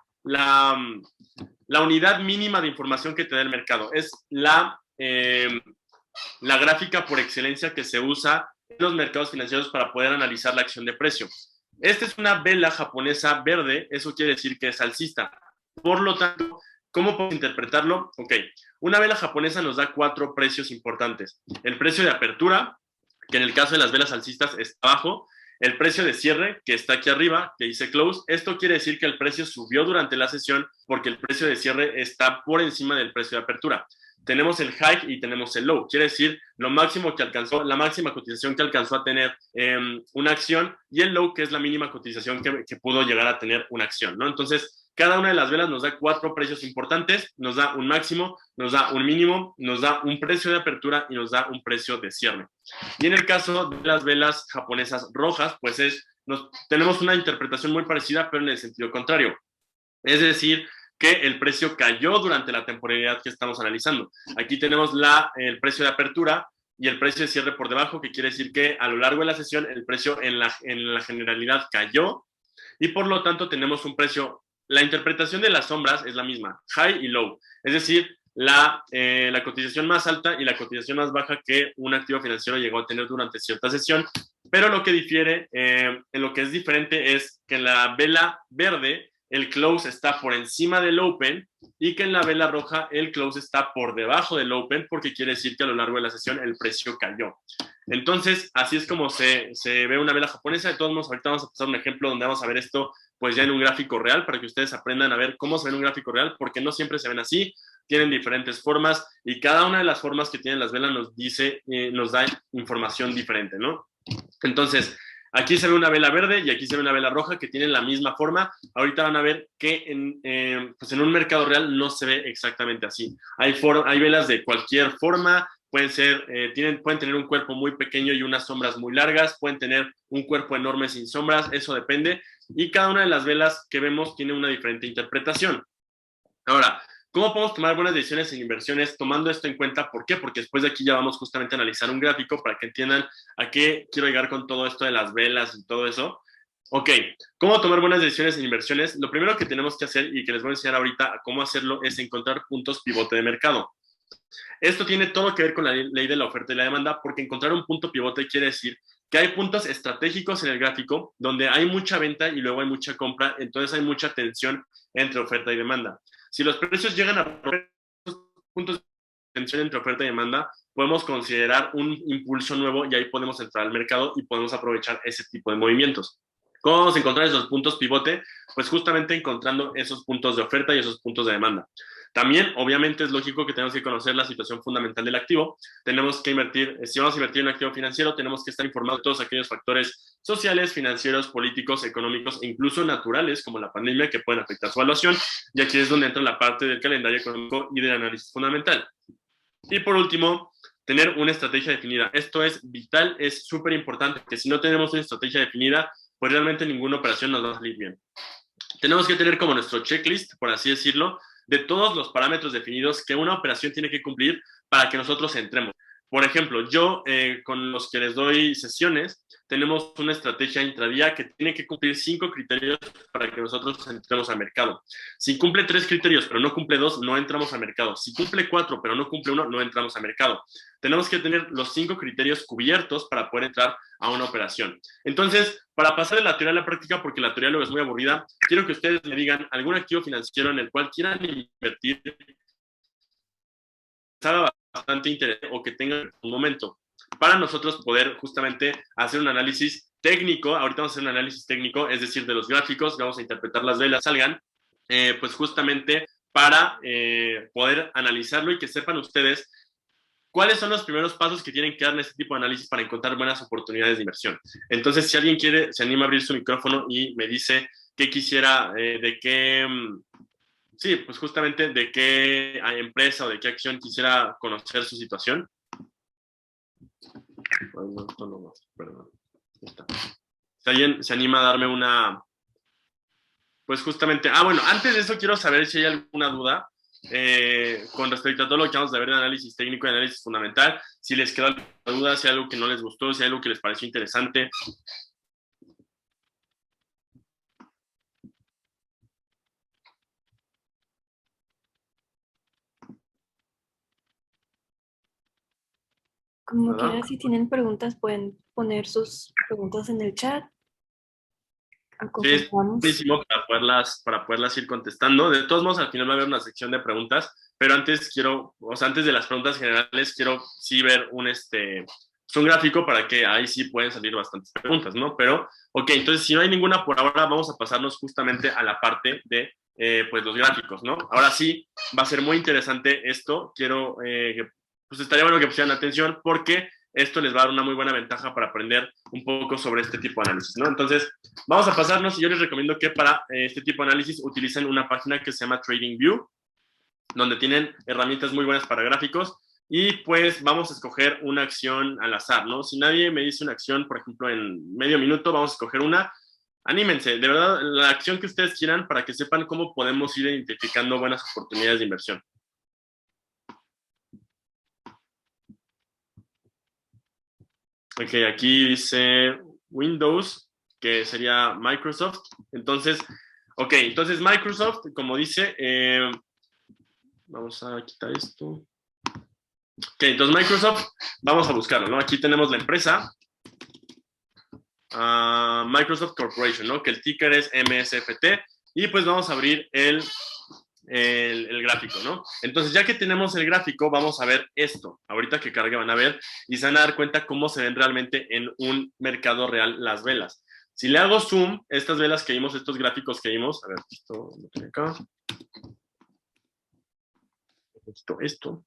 unidad mínima de información que te da el mercado. Es la gráfica por excelencia que se usa en los mercados financieros para poder analizar la acción de precio. Esta es una vela japonesa verde, eso quiere decir que es alcista. Por lo tanto, ¿cómo podemos interpretarlo? Ok, una vela japonesa nos da 4 precios importantes. El precio de apertura, que en el caso de las velas alcistas está abajo. El precio de cierre, que está aquí arriba, que dice close. Esto quiere decir que el precio subió durante la sesión porque el precio de cierre está por encima del precio de apertura. Tenemos el high y tenemos el low. Quiere decir lo máximo que alcanzó, la máxima cotización que alcanzó a tener una acción y el low, que es la mínima cotización que pudo llegar a tener una acción, ¿no? Entonces, cada una de las velas nos da 4 precios importantes, nos da un máximo, nos da un mínimo, nos da un precio de apertura y nos da un precio de cierre. Y en el caso de las velas japonesas rojas, pues tenemos una interpretación muy parecida, pero en el sentido contrario. Es decir, que el precio cayó durante la temporalidad que estamos analizando. Aquí tenemos el precio de apertura y el precio de cierre por debajo, que quiere decir que a lo largo de la sesión el precio en la generalidad cayó y por lo tanto tenemos un precio. La interpretación de las sombras es la misma, high y low, es decir, la cotización más alta y la cotización más baja que un activo financiero llegó a tener durante cierta sesión, pero lo que difiere, en lo que es diferente es que la vela verde el close está por encima del open y que en la vela roja el close está por debajo del open, porque quiere decir que a lo largo de la sesión el precio cayó. Entonces, así es como se ve una vela japonesa. De todos modos, ahorita vamos a pasar un ejemplo donde vamos a ver esto pues ya en un gráfico real, para que ustedes aprendan a ver cómo se ve en un gráfico real, porque no siempre se ven así, tienen diferentes formas y cada una de las formas que tienen las velas nos dice, nos da información diferente, ¿no? Entonces, aquí se ve una vela verde y aquí se ve una vela roja que tienen la misma forma. Ahorita van a ver que pues en un mercado real no se ve exactamente así. Hay velas de cualquier forma, pueden tener un cuerpo muy pequeño y unas sombras muy largas, pueden tener un cuerpo enorme sin sombras, eso depende. Y cada una de las velas que vemos tiene una diferente interpretación. Ahora, ¿cómo podemos tomar buenas decisiones en inversiones tomando esto en cuenta? ¿Por qué? Porque después de aquí ya vamos justamente a analizar un gráfico para que entiendan a qué quiero llegar con todo esto de las velas y todo eso. Ok, ¿cómo tomar buenas decisiones en inversiones? Lo primero que tenemos que hacer y que les voy a enseñar ahorita a cómo hacerlo es encontrar puntos pivote de mercado. Esto tiene todo que ver con la ley de la oferta y la demanda, porque encontrar un punto pivote quiere decir que hay puntos estratégicos en el gráfico donde hay mucha venta y luego hay mucha compra, entonces hay mucha tensión entre oferta y demanda. Si los precios llegan a puntos de tensión entre oferta y demanda, podemos considerar un impulso nuevo y ahí podemos entrar al mercado y podemos aprovechar ese tipo de movimientos. ¿Cómo vamos a encontrar esos puntos pivote? Pues justamente encontrando esos puntos de oferta y esos puntos de demanda. También, obviamente, es lógico que tenemos que conocer la situación fundamental del activo. Tenemos que invertir, si vamos a invertir en un activo financiero, tenemos que estar informados de todos aquellos factores sociales, financieros, políticos, económicos e incluso naturales, como la pandemia, que pueden afectar su evaluación. Y aquí es donde entra la parte del calendario económico y del análisis fundamental. Y por último, tener una estrategia definida. Esto es vital, es súper importante, que si no tenemos una estrategia definida, pues realmente ninguna operación nos va a salir bien. Tenemos que tener como nuestro checklist, por así decirlo, de todos los parámetros definidos que una operación tiene que cumplir para que nosotros entremos. Por ejemplo, yo con los que les doy sesiones, tenemos una estrategia intradía que tiene que cumplir 5 criterios para que nosotros entremos al mercado. Si cumple 3 criterios, pero no cumple 2, no entramos al mercado. Si cumple 4, pero no cumple 1, no entramos al mercado. Tenemos que tener los 5 criterios cubiertos para poder entrar a una operación. Entonces, para pasar de la teoría a la práctica, porque la teoría luego es muy aburrida, quiero que ustedes me digan algún activo financiero en el cual quieran invertir, bastante interés o que tengan un momento para nosotros poder justamente hacer un análisis técnico. Ahorita vamos a hacer un análisis técnico, es decir, de los gráficos, vamos a interpretar las velas, salgan, pues justamente para poder analizarlo y que sepan ustedes cuáles son los primeros pasos que tienen que dar en este tipo de análisis para encontrar buenas oportunidades de inversión. Entonces, si alguien quiere, se anima a abrir su micrófono y me dice qué quisiera, de qué... Sí, pues justamente de qué empresa o de qué acción quisiera conocer su situación. Bueno, esto no más, perdón. Está. Si alguien se anima a darme una... Pues justamente... bueno, antes de eso quiero saber si hay alguna duda con respecto a todo lo que vamos a ver de análisis técnico y análisis fundamental. Si les queda alguna duda, si hay algo que no les gustó, si hay algo que les pareció interesante. Como quiera, si tienen preguntas, pueden poner sus preguntas en el chat. Sí, es buenísimo para poderlas ir contestando. De todos modos, al final va a haber una sección de preguntas, pero antes antes de las preguntas generales, quiero sí ver un gráfico para que ahí sí pueden salir bastantes preguntas, ¿no? Pero, ok, entonces si no hay ninguna por ahora, vamos a pasarnos justamente a la parte de pues los gráficos, ¿no? Ahora sí, va a ser muy interesante esto. Quiero pues estaría bueno que pusieran atención porque esto les va a dar una muy buena ventaja para aprender un poco sobre este tipo de análisis, ¿no? Entonces, vamos a pasarnos y yo les recomiendo que para este tipo de análisis utilicen una página que se llama TradingView, donde tienen herramientas muy buenas para gráficos y pues vamos a escoger una acción al azar, ¿no? Si nadie me dice una acción, por ejemplo, en medio minuto, vamos a escoger una. Anímense, de verdad, la acción que ustedes quieran para que sepan cómo podemos ir identificando buenas oportunidades de inversión. Ok, aquí dice Windows, que sería Microsoft. Entonces, Microsoft, como dice, vamos a quitar esto. Ok, entonces Microsoft, vamos a buscarlo, ¿no? Aquí tenemos la empresa, Microsoft Corporation, ¿no? Que el ticker es MSFT. Y pues vamos a abrir el gráfico, ¿no? Entonces, ya que tenemos el gráfico, vamos a ver esto. Ahorita que cargue van a ver y se van a dar cuenta cómo se ven realmente en un mercado real las velas. Si le hago zoom, estas velas que vimos, estos gráficos que vimos, a ver, esto lo tengo acá. Esto.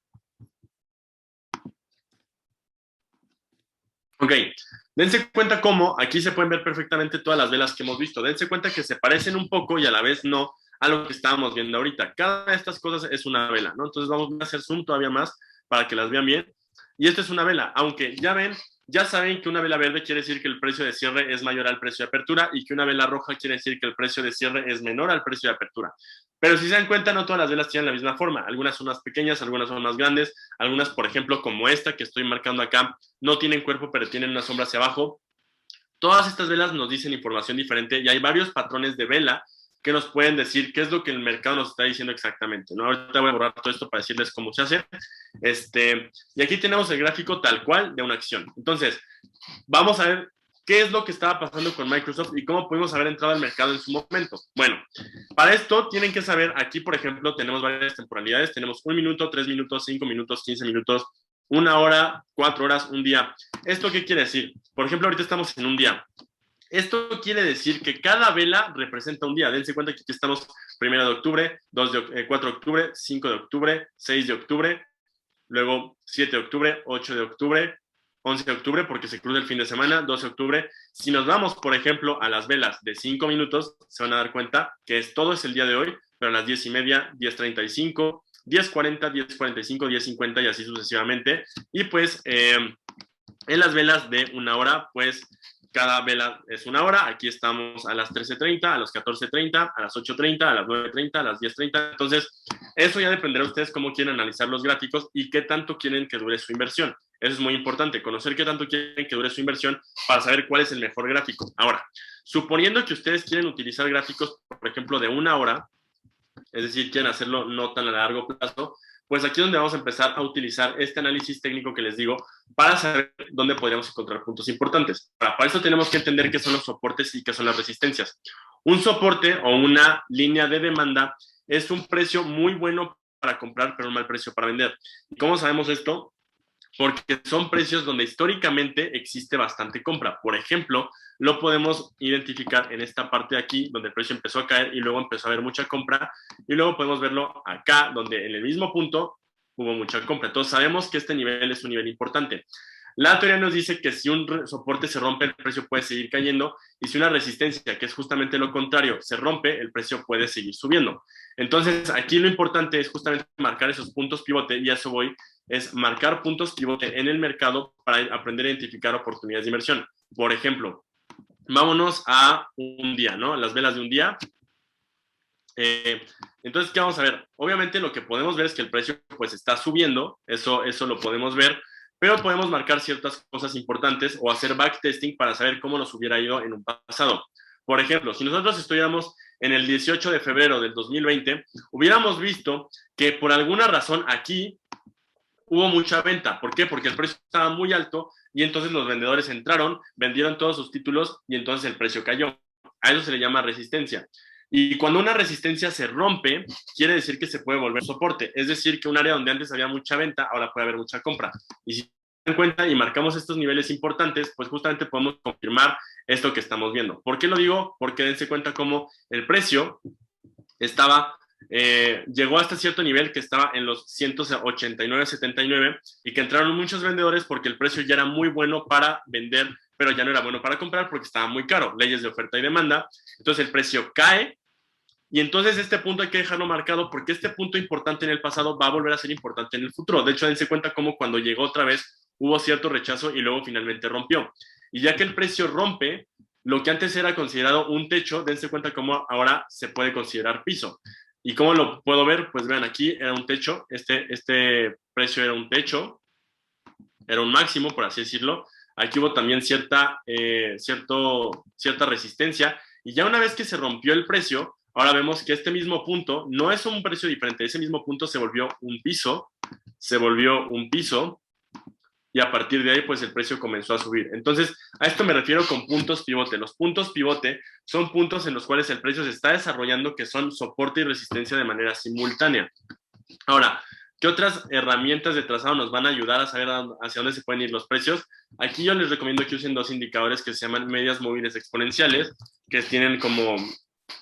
Ok, dense cuenta cómo aquí se pueden ver perfectamente todas las velas que hemos visto. Dense cuenta que se parecen un poco y a la vez no a lo que estábamos viendo ahorita. Cada de estas cosas es una vela, ¿no? Entonces vamos a hacer zoom todavía más para que las vean bien. Y esta es una vela, aunque ya ven, ya saben que una vela verde quiere decir que el precio de cierre es mayor al precio de apertura y que una vela roja quiere decir que el precio de cierre es menor al precio de apertura. Pero si se dan cuenta, no todas las velas tienen la misma forma. Algunas son más pequeñas, algunas son más grandes, algunas, por ejemplo, como esta que estoy marcando acá, no tienen cuerpo, pero tienen una sombra hacia abajo. Todas estas velas nos dicen información diferente y hay varios patrones de vela que nos pueden decir qué es lo que el mercado nos está diciendo exactamente, ¿no? Ahorita voy a borrar todo esto para decirles cómo se hace. Y aquí tenemos el gráfico tal cual de una acción. Entonces, vamos a ver qué es lo que estaba pasando con Microsoft y cómo pudimos haber entrado al mercado en su momento. Bueno, para esto tienen que saber, aquí por ejemplo tenemos varias temporalidades, tenemos 1 minuto, 3 minutos, 5 minutos, 15 minutos, 1 hora, 4 horas, un día. ¿Esto qué quiere decir? Por ejemplo, ahorita estamos en un día. Esto quiere decir que cada vela representa un día. Dense cuenta que aquí estamos 1 de octubre, 4 de octubre, 5 de octubre, 6 de octubre, luego 7 de octubre, 8 de octubre, 11 de octubre, porque se cruza el fin de semana, 12 de octubre. Si nos vamos, por ejemplo, a las velas de 5 minutos, se van a dar cuenta que todo es el día de hoy, pero a las 10:30, 10:35, 10:40, 10:45, 10:50 y así sucesivamente. Y pues en las velas de 1 hora, pues cada vela es 1 hora. Aquí estamos a las 13:30, a las 14:30, a las 8:30, a las 9:30, a las 10:30. Entonces, eso ya dependerá de ustedes cómo quieren analizar los gráficos y qué tanto quieren que dure su inversión. Eso es muy importante, conocer qué tanto quieren que dure su inversión para saber cuál es el mejor gráfico. Ahora, suponiendo que ustedes quieren utilizar gráficos, por ejemplo, de 1 hora, es decir, quieren hacerlo no tan a largo plazo, pues aquí es donde vamos a empezar a utilizar este análisis técnico que les digo para saber dónde podríamos encontrar puntos importantes. Para eso tenemos que entender qué son los soportes y qué son las resistencias. Un soporte o una línea de demanda es un precio muy bueno para comprar, pero un mal precio para vender. ¿Y cómo sabemos esto? Porque son precios donde históricamente existe bastante compra. Por ejemplo, lo podemos identificar en esta parte de aquí, donde el precio empezó a caer y luego empezó a haber mucha compra, y luego podemos verlo acá, donde en el mismo punto hubo mucha compra. Entonces sabemos que este nivel es un nivel importante. La teoría nos dice que si un soporte se rompe, el precio puede seguir cayendo, y si una resistencia, que es justamente lo contrario, se rompe, el precio puede seguir subiendo. Entonces, aquí lo importante es justamente marcar esos puntos pivote, y a eso voy, es marcar puntos pivote en el mercado para aprender a identificar oportunidades de inversión. Por ejemplo, vámonos a un día, ¿no? Las velas de un día. Entonces, ¿qué vamos a ver? Obviamente lo que podemos ver es que el precio pues está subiendo, eso lo podemos ver, pero podemos marcar ciertas cosas importantes o hacer backtesting para saber cómo nos hubiera ido en un pasado. Por ejemplo, si nosotros estuviéramos en el 18 de febrero del 2020, hubiéramos visto que por alguna razón aquí hubo mucha venta. ¿Por qué? Porque el precio estaba muy alto y entonces los vendedores entraron, vendieron todos sus títulos y entonces el precio cayó. A eso se le llama resistencia. Y cuando una resistencia se rompe, quiere decir que se puede volver soporte. Es decir, que un área donde antes había mucha venta, ahora puede haber mucha compra. Y si se dan cuenta y marcamos estos niveles importantes, pues justamente podemos confirmar esto que estamos viendo. ¿Por qué lo digo? Porque dense cuenta cómo el precio estaba... llegó hasta cierto nivel que estaba en los 189.79 y que entraron muchos vendedores porque el precio ya era muy bueno para vender, pero ya no era bueno para comprar porque estaba muy caro, leyes de oferta y demanda. Entonces el precio cae y entonces este punto hay que dejarlo marcado porque este punto importante en el pasado va a volver a ser importante en el futuro. De hecho, dense cuenta cómo cuando llegó otra vez hubo cierto rechazo y luego finalmente rompió. Y ya que el precio rompe, lo que antes era considerado un techo, dense cuenta cómo ahora se puede considerar piso. ¿Y cómo lo puedo ver? Pues vean, aquí era un techo, este precio era un techo, era un máximo, por así decirlo. Aquí hubo también cierta resistencia, y ya una vez que se rompió el precio, ahora vemos que este mismo punto no es un precio diferente, ese mismo punto se volvió un piso, y a partir de ahí pues el precio comenzó a subir. Entonces, a esto me refiero con puntos pivote. Los puntos pivote son puntos en los cuales el precio se está desarrollando que son soporte y resistencia de manera simultánea. Ahora, ¿qué otras herramientas de trazado nos van a ayudar a saber hacia dónde se pueden ir los precios? Aquí yo les recomiendo que usen dos indicadores que se llaman medias móviles exponenciales, que tienen como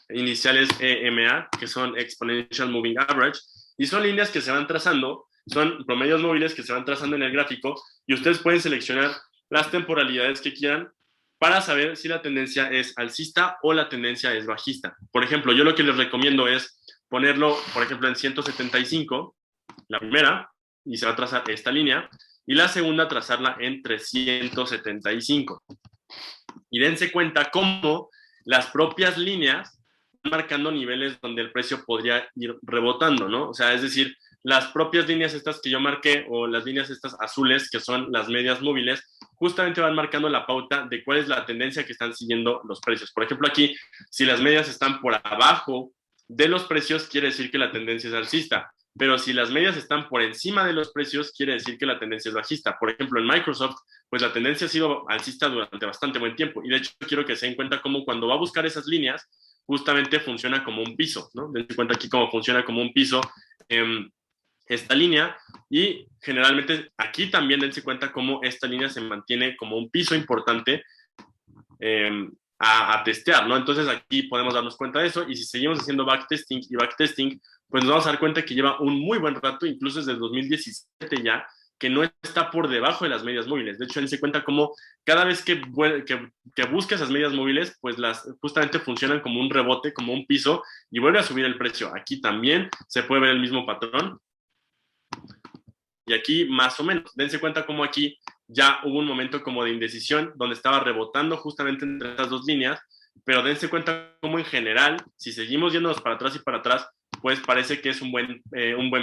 iniciales EMA, que son Exponential Moving Average, y son líneas que se van trazando, son promedios móviles que se van trazando en el gráfico, y ustedes pueden seleccionar las temporalidades que quieran para saber si la tendencia es alcista o la tendencia es bajista. Por ejemplo, yo lo que les recomiendo es ponerlo, por ejemplo, en 175, la primera, y se va a trazar esta línea, y la segunda trazarla en 375. Y dense cuenta cómo las propias líneas van marcando niveles donde el precio podría ir rebotando, ¿no? O sea, es decir, las propias líneas estas que yo marqué, o las líneas estas azules, que son las medias móviles, justamente van marcando la pauta de cuál es la tendencia que están siguiendo los precios. Por ejemplo, aquí, si las medias están por abajo de los precios, quiere decir que la tendencia es alcista. Pero si las medias están por encima de los precios, quiere decir que la tendencia es bajista. Por ejemplo, en Microsoft, pues la tendencia ha sido alcista durante bastante buen tiempo. Y de hecho, quiero que se den cuenta cómo cuando va a buscar esas líneas, justamente funciona como un piso, ¿no? Dense cuenta aquí cómo funciona como un piso esta línea. Y generalmente aquí también dense cuenta cómo esta línea se mantiene como un piso importante a testear, ¿no? Entonces aquí podemos darnos cuenta de eso, y si seguimos haciendo backtesting y backtesting, pues nos vamos a dar cuenta que lleva un muy buen rato, incluso desde el 2017 ya, que no está por debajo de las medias móviles. De hecho, él se cuenta como cada vez que busca esas medias móviles, pues las justamente funcionan como un rebote, como un piso, y vuelve a subir el precio. Aquí también se puede ver el mismo patrón, y aquí más o menos. Dense cuenta como aquí ya hubo un momento como de indecisión, donde estaba rebotando justamente entre estas dos líneas, pero dense cuenta como en general, si seguimos yéndonos para atrás y para atrás, pues parece que es un buen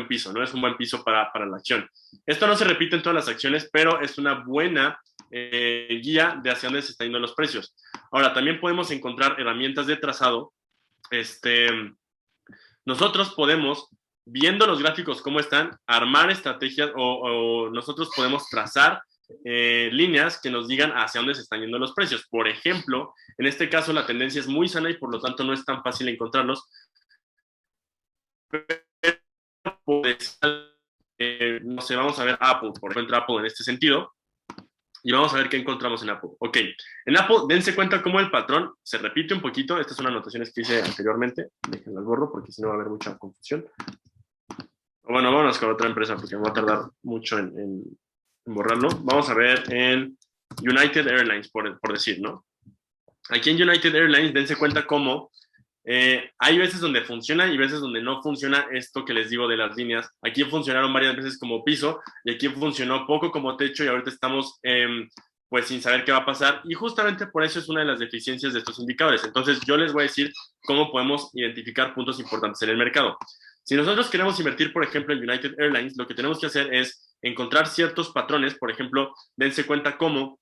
piso, ¿no? Es un buen piso para la acción. Esto no se repite en todas las acciones, pero es una buena guía de hacia dónde se están yendo los precios. Ahora, también podemos encontrar herramientas de trazado. Nosotros podemos, viendo los gráficos cómo están, armar estrategias, o nosotros podemos trazar líneas que nos digan hacia dónde se están yendo los precios. Por ejemplo, en este caso la tendencia es muy sana y por lo tanto no es tan fácil encontrarlos. No sé, vamos a ver Apple, por ejemplo, Apple en este sentido, y vamos a ver qué encontramos en Apple. Ok, en Apple, dense cuenta cómo el patrón se repite un poquito. Estas son anotaciones que hice anteriormente, déjenlas borro porque si no va a haber mucha confusión. Bueno, vámonos con otra empresa porque me va a tardar mucho en borrarlo. Vamos a ver en United Airlines, por decir, ¿no? Aquí en United Airlines, dense cuenta cómo hay veces donde funciona y veces donde no funciona esto que les digo de las líneas. Aquí funcionaron varias veces como piso y aquí funcionó poco como techo, y ahorita estamos pues sin saber qué va a pasar, y justamente por eso es una de las deficiencias de estos indicadores. Entonces yo les voy a decir cómo podemos identificar puntos importantes en el mercado. Si nosotros queremos invertir, por ejemplo, en United Airlines, lo que tenemos que hacer es encontrar ciertos patrones. Por ejemplo, dense cuenta cómo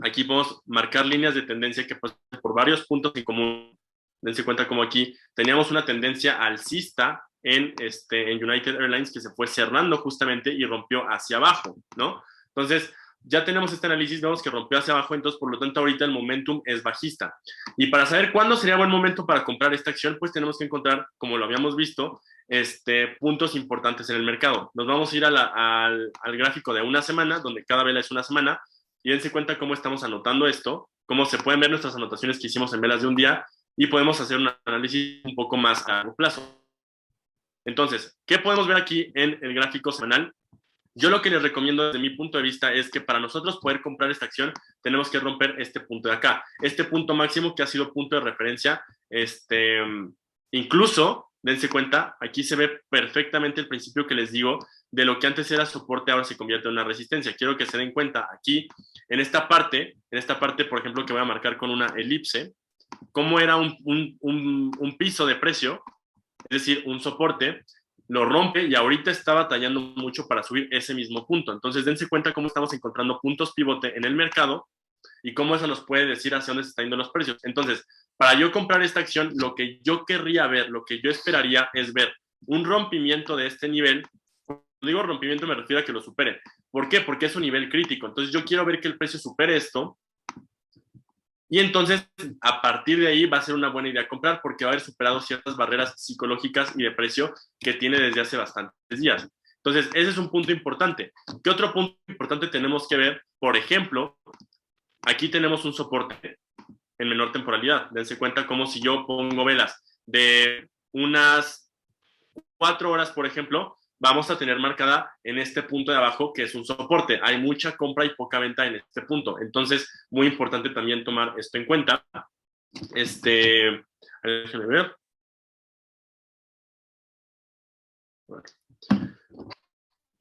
aquí podemos marcar líneas de tendencia que pasan por varios puntos en común. Dense cuenta cómo aquí teníamos una tendencia alcista en United Airlines que se fue cerrando justamente y rompió hacia abajo, ¿no? Entonces, ya tenemos este análisis, vemos que rompió hacia abajo, entonces por lo tanto ahorita el momentum es bajista. Y para saber cuándo sería buen momento para comprar esta acción, pues tenemos que encontrar, como lo habíamos visto, puntos importantes en el mercado. Nos vamos a ir al gráfico de una semana, donde cada vela es una semana, y dense cuenta cómo estamos anotando esto, cómo se pueden ver nuestras anotaciones que hicimos en velas de un día, y podemos hacer un análisis un poco más a largo plazo. Entonces, ¿qué podemos ver aquí en el gráfico semanal? Yo lo que les recomiendo desde mi punto de vista es que para nosotros poder comprar esta acción tenemos que romper este punto de acá, este punto máximo que ha sido punto de referencia. Incluso, dense cuenta, aquí se ve perfectamente el principio que les digo de lo que antes era soporte, ahora se convierte en una resistencia. Quiero que se den cuenta aquí, en esta parte, por ejemplo, que voy a marcar con una elipse, cómo era un piso de precio, es decir, un soporte, lo rompe y ahorita está batallando mucho para subir ese mismo punto. Entonces, dense cuenta cómo estamos encontrando puntos pivote en el mercado y cómo eso nos puede decir hacia dónde se están yendo los precios. Entonces, para yo comprar esta acción, lo que yo querría ver, lo que yo esperaría es ver un rompimiento de este nivel. Cuando digo rompimiento me refiero a que lo supere, ¿Por qué? Porque es un nivel crítico. Entonces yo quiero ver que el precio supere esto y entonces a partir de ahí va a ser una buena idea comprar porque va a haber superado ciertas barreras psicológicas y de precio que tiene desde hace bastantes días. Entonces ese es un punto importante. ¿Qué otro punto importante tenemos que ver? Por ejemplo, aquí tenemos un soporte en menor temporalidad. Dense cuenta como si yo pongo velas de unas 4 horas, por ejemplo, vamos a tener marcada en este punto de abajo que es un soporte. Hay mucha compra y poca venta en este punto. Entonces, muy importante también tomar esto en cuenta. Déjenme ver.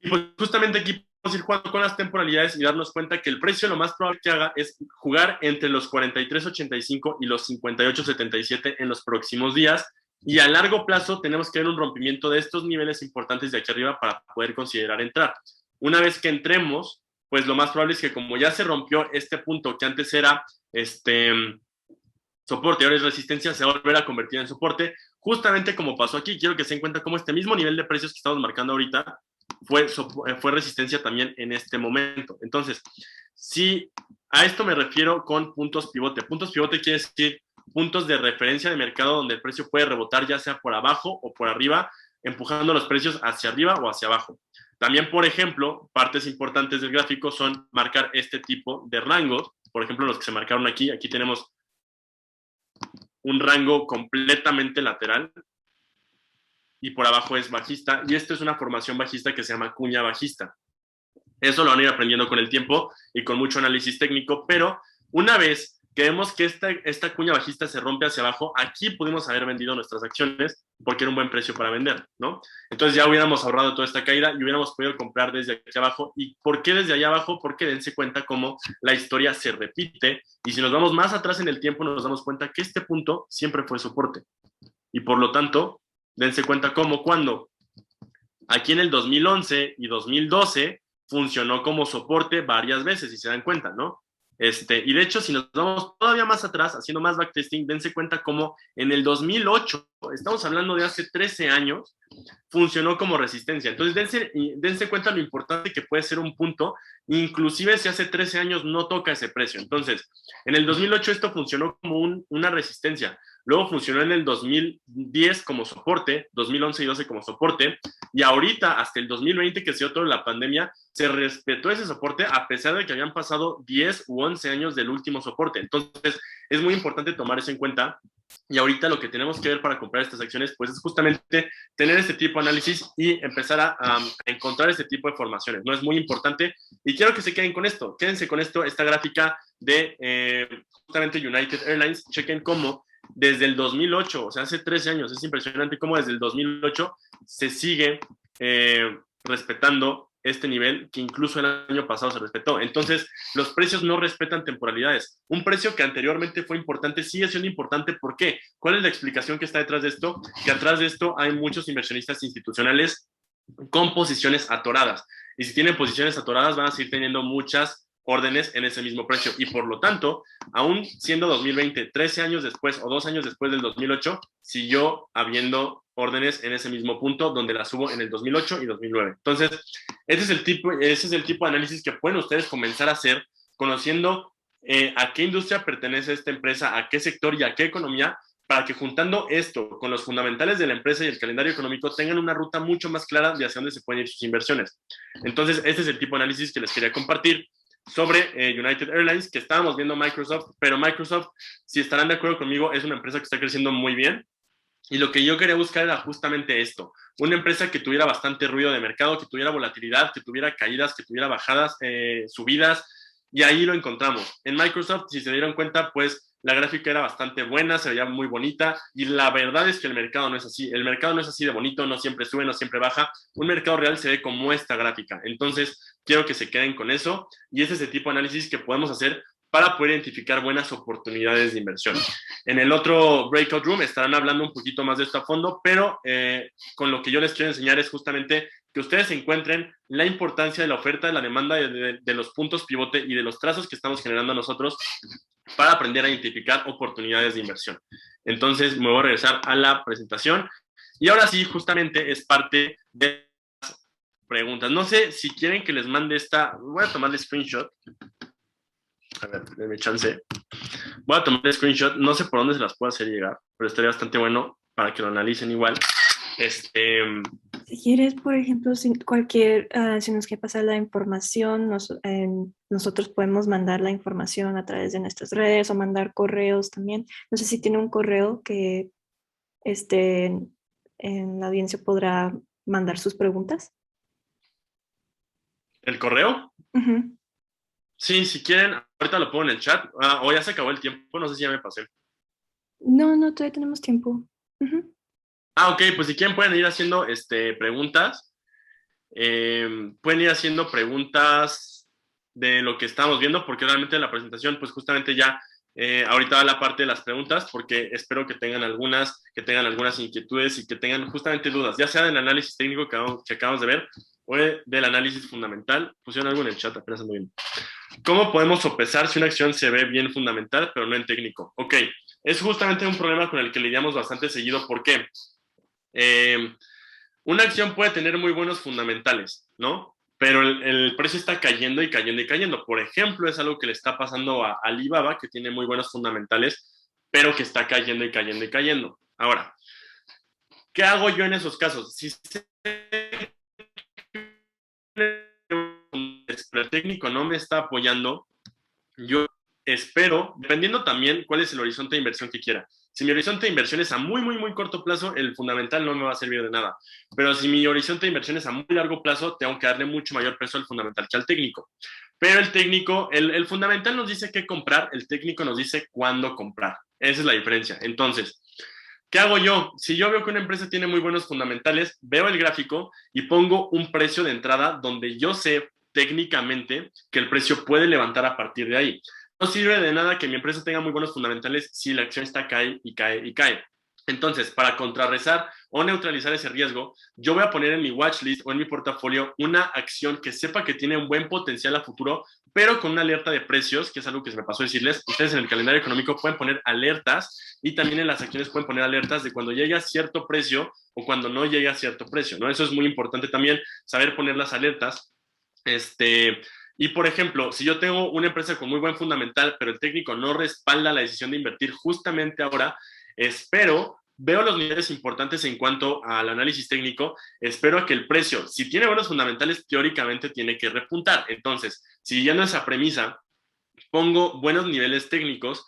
Y pues justamente aquí podemos ir jugando con las temporalidades y darnos cuenta que el precio lo más probable que haga es jugar entre los 43.85 y los 58.77 en los próximos días. Y a largo plazo tenemos que ver un rompimiento de estos niveles importantes de aquí arriba para poder considerar entrar. Una vez que entremos, pues lo más probable es que como ya se rompió este punto que antes era soporte y ahora es resistencia, se va a volver a convertir en soporte, justamente como pasó aquí. Quiero que se den cuenta cómo este mismo nivel de precios que estamos marcando ahorita fue resistencia también en este momento. Entonces, si a esto me refiero con puntos pivote. Puntos pivote quiere decir puntos de referencia de mercado donde el precio puede rebotar ya sea por abajo o por arriba, empujando los precios hacia arriba o hacia abajo. También, por ejemplo, partes importantes del gráfico son marcar este tipo de rangos. Por ejemplo, los que se marcaron aquí. Aquí tenemos un rango completamente lateral y por abajo es bajista. Y esto es una formación bajista que se llama cuña bajista. Eso lo van a ir aprendiendo con el tiempo y con mucho análisis técnico, pero una vez que vemos que esta cuña bajista se rompe hacia abajo, aquí pudimos haber vendido nuestras acciones porque era un buen precio para vender, ¿no? Entonces ya hubiéramos ahorrado toda esta caída y hubiéramos podido comprar desde aquí abajo. ¿Y por qué desde allá abajo? Porque dense cuenta cómo la historia se repite y si nos vamos más atrás en el tiempo nos damos cuenta que este punto siempre fue soporte. Y por lo tanto, dense cuenta cómo cuando aquí en el 2011 y 2012 funcionó como soporte varias veces, si se dan cuenta, ¿no? Y de hecho, si nos vamos todavía más atrás, haciendo más backtesting, dense cuenta cómo en el 2008, estamos hablando de hace 13 años, funcionó como resistencia. Entonces, dense cuenta lo importante que puede ser un punto, inclusive si hace 13 años no toca ese precio. Entonces, en el 2008 esto funcionó como una resistencia. Luego funcionó en el 2010 como soporte, 2011 y 12 como soporte, y ahorita, hasta el 2020, que se dio toda la pandemia, se respetó ese soporte a pesar de que habían pasado 10 u 11 años del último soporte. Entonces, es muy importante tomar eso en cuenta. Y ahorita lo que tenemos que ver para comprar estas acciones, pues es justamente tener este tipo de análisis y empezar a encontrar este tipo de formaciones. No es muy importante y quiero que se queden con esto. Quédense con esto, esta gráfica de justamente United Airlines. Chequen cómo desde el 2008, o sea, hace 13 años, es impresionante cómo desde el 2008 se sigue respetando este nivel que incluso el año pasado se respetó. Entonces, los precios no respetan temporalidades. Un precio que anteriormente fue importante sigue siendo importante. ¿Por qué? ¿Cuál es la explicación que está detrás de esto? Que atrás de esto hay muchos inversionistas institucionales con posiciones atoradas. Y si tienen posiciones atoradas, van a seguir teniendo muchas órdenes en ese mismo precio. Y por lo tanto, aún siendo 2020, 13 años después o 2 años después del 2008, siguió habiendo órdenes en ese mismo punto donde las hubo en el 2008 y 2009. Entonces, ese es el tipo de análisis que pueden ustedes comenzar a hacer conociendo a qué industria pertenece esta empresa, a qué sector y a qué economía, para que juntando esto con los fundamentales de la empresa y el calendario económico tengan una ruta mucho más clara de hacia dónde se pueden ir sus inversiones. Entonces, este es el tipo de análisis que les quería compartir sobre United Airlines, que estábamos viendo Microsoft, pero Microsoft, si estarán de acuerdo conmigo, es una empresa que está creciendo muy bien. Y lo que yo quería buscar era justamente esto, una empresa que tuviera bastante ruido de mercado, que tuviera volatilidad, que tuviera caídas, que tuviera bajadas, subidas, y ahí lo encontramos. En Microsoft, si se dieron cuenta, pues la gráfica era bastante buena, se veía muy bonita, y la verdad es que el mercado no es así. El mercado no es así de bonito, no siempre sube, no siempre baja. Un mercado real se ve como esta gráfica. Entonces, quiero que se queden con eso, y ese es el tipo de análisis que podemos hacer para poder identificar buenas oportunidades de inversión. En el otro breakout room estarán hablando un poquito más de esto a fondo, pero con lo que yo les quiero enseñar es justamente que ustedes encuentren la importancia de la oferta, de la demanda, de los puntos pivote y de los trazos que estamos generando nosotros para aprender a identificar oportunidades de inversión. Entonces, me voy a regresar a la presentación. Y ahora sí, justamente es parte de preguntas. No sé si quieren que les mande esta. Voy a tomarle screenshot. A ver, denme chance. Voy a tomar el screenshot. No sé por dónde se las puedo hacer llegar, pero estaría bastante bueno para que lo analicen igual. Si quieres, por ejemplo, si si nos quiere pasar la información, nosotros podemos mandar la información a través de nuestras redes o mandar correos también. No sé si tiene un correo que en la audiencia podrá mandar sus preguntas. ¿El correo? Uh-huh. Sí, si quieren, ahorita lo pongo en el chat. O ya se acabó el tiempo, no sé si ya me pasé. No, todavía tenemos tiempo. Uh-huh. Ok, pues si quieren pueden ir haciendo preguntas. Pueden ir haciendo preguntas de lo que estamos viendo, porque realmente en la presentación, pues justamente ya ahorita va la parte de las preguntas, porque espero que tengan algunas inquietudes y que tengan justamente dudas, ya sea del análisis técnico que acabamos de ver o del análisis fundamental. Pusieron algo en el chat, apenas ando viendo. ¿Cómo podemos sopesar si una acción se ve bien fundamental, pero no en técnico? Ok, es justamente un problema con el que lidiamos bastante seguido. ¿Por qué? Una acción puede tener muy buenos fundamentales, ¿no? Pero el precio está cayendo y cayendo y cayendo. Por ejemplo, es algo que le está pasando a Alibaba, que tiene muy buenos fundamentales, pero que está cayendo y cayendo y cayendo. Ahora, ¿qué hago yo en esos casos? Si el técnico no me está apoyando, yo espero, dependiendo también cuál es el horizonte de inversión que quiera. Si mi horizonte de inversión es a muy, muy, muy corto plazo, el fundamental no me va a servir de nada. Pero si mi horizonte de inversión es a muy largo plazo, tengo que darle mucho mayor peso al fundamental que al técnico. Pero el técnico, el fundamental nos dice qué comprar, el técnico nos dice cuándo comprar. Esa es la diferencia. Entonces, ¿qué hago yo? Si yo veo que una empresa tiene muy buenos fundamentales, veo el gráfico y pongo un precio de entrada donde yo sé técnicamente que el precio puede levantar a partir de ahí. No sirve de nada que mi empresa tenga muy buenos fundamentales si la acción está cae y cae y cae. Entonces, para contrarrestar o neutralizar ese riesgo, yo voy a poner en mi watchlist o en mi portafolio una acción que sepa que tiene un buen potencial a futuro, pero con una alerta de precios, que es algo que se me pasó a decirles. Ustedes en el calendario económico pueden poner alertas y también en las acciones pueden poner alertas de cuando llegue a cierto precio o cuando no llegue a cierto precio, ¿no? Eso es muy importante también, saber poner las alertas. Y por ejemplo, si yo tengo una empresa con muy buen fundamental, pero el técnico no respalda la decisión de invertir justamente ahora, veo los niveles importantes en cuanto al análisis técnico, espero a que el precio, si tiene buenos fundamentales, teóricamente tiene que repuntar. Entonces, si ya no esa premisa, pongo buenos niveles técnicos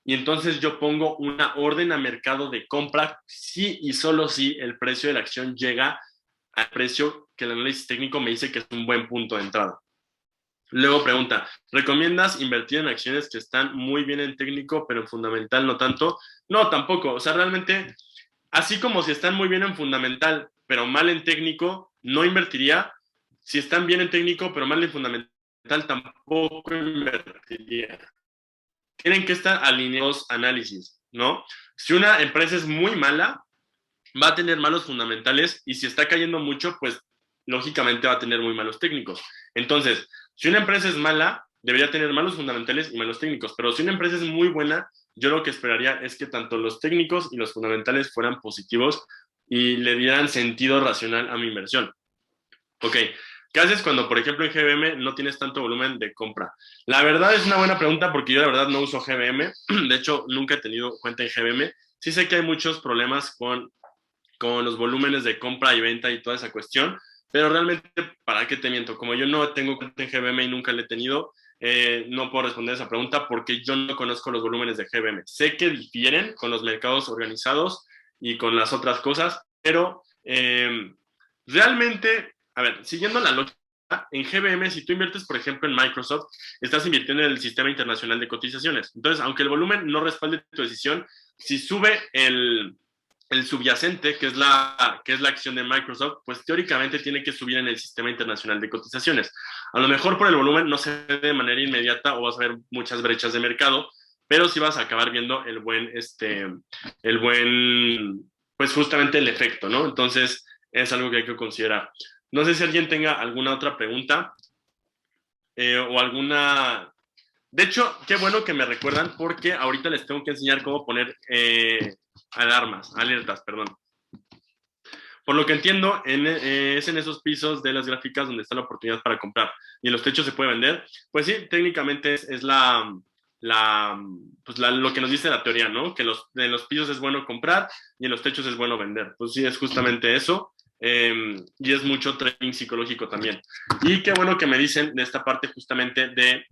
y entonces yo pongo una orden a mercado de compra si y solo si el precio de la acción llega al precio que el análisis técnico me dice que es un buen punto de entrada. Luego pregunta, ¿recomiendas invertir en acciones que están muy bien en técnico, pero en fundamental no tanto? No, tampoco. O sea, realmente, así como si están muy bien en fundamental, pero mal en técnico, no invertiría. Si están bien en técnico, pero mal en fundamental, tampoco invertiría. Tienen que estar alineados análisis, ¿no? Si una empresa es muy mala, va a tener malos fundamentales y si está cayendo mucho, pues lógicamente va a tener muy malos técnicos. Entonces, si una empresa es mala, debería tener malos fundamentales y malos técnicos, pero si una empresa es muy buena, yo lo que esperaría es que tanto los técnicos y los fundamentales fueran positivos y le dieran sentido racional a mi inversión. Ok, ¿qué haces cuando, por ejemplo, en GBM no tienes tanto volumen de compra? La verdad es una buena pregunta porque yo la verdad no uso GBM. De hecho, nunca he tenido cuenta en GBM. Sí sé que hay muchos problemas con los volúmenes de compra y venta y toda esa cuestión, pero realmente, ¿para qué te miento? Como yo no tengo cuenta en GBM y nunca le he tenido, no puedo responder esa pregunta porque yo no conozco los volúmenes de GBM. Sé que difieren con los mercados organizados y con las otras cosas, pero realmente, a ver, siguiendo la lógica, en GBM, si tú inviertes, por ejemplo, en Microsoft, estás invirtiendo en el sistema internacional de cotizaciones. Entonces, aunque el volumen no respalde tu decisión, si sube el subyacente, que es la acción de Microsoft, pues teóricamente tiene que subir en el sistema internacional de cotizaciones. A lo mejor por el volumen no se ve de manera inmediata o vas a ver muchas brechas de mercado, pero sí vas a acabar viendo pues justamente el efecto, ¿no? Entonces es algo que hay que considerar. No sé si alguien tenga alguna otra pregunta o alguna... De hecho, qué bueno que me recuerdan porque ahorita les tengo que enseñar cómo poner alertas, perdón. Por lo que entiendo, es en esos pisos de las gráficas donde está la oportunidad para comprar. Y en los techos se puede vender. Pues sí, técnicamente es lo que nos dice la teoría, ¿no? Que en los pisos es bueno comprar y en los techos es bueno vender. Pues sí, es justamente eso. Y es mucho trading psicológico también. Y qué bueno que me dicen de esta parte justamente de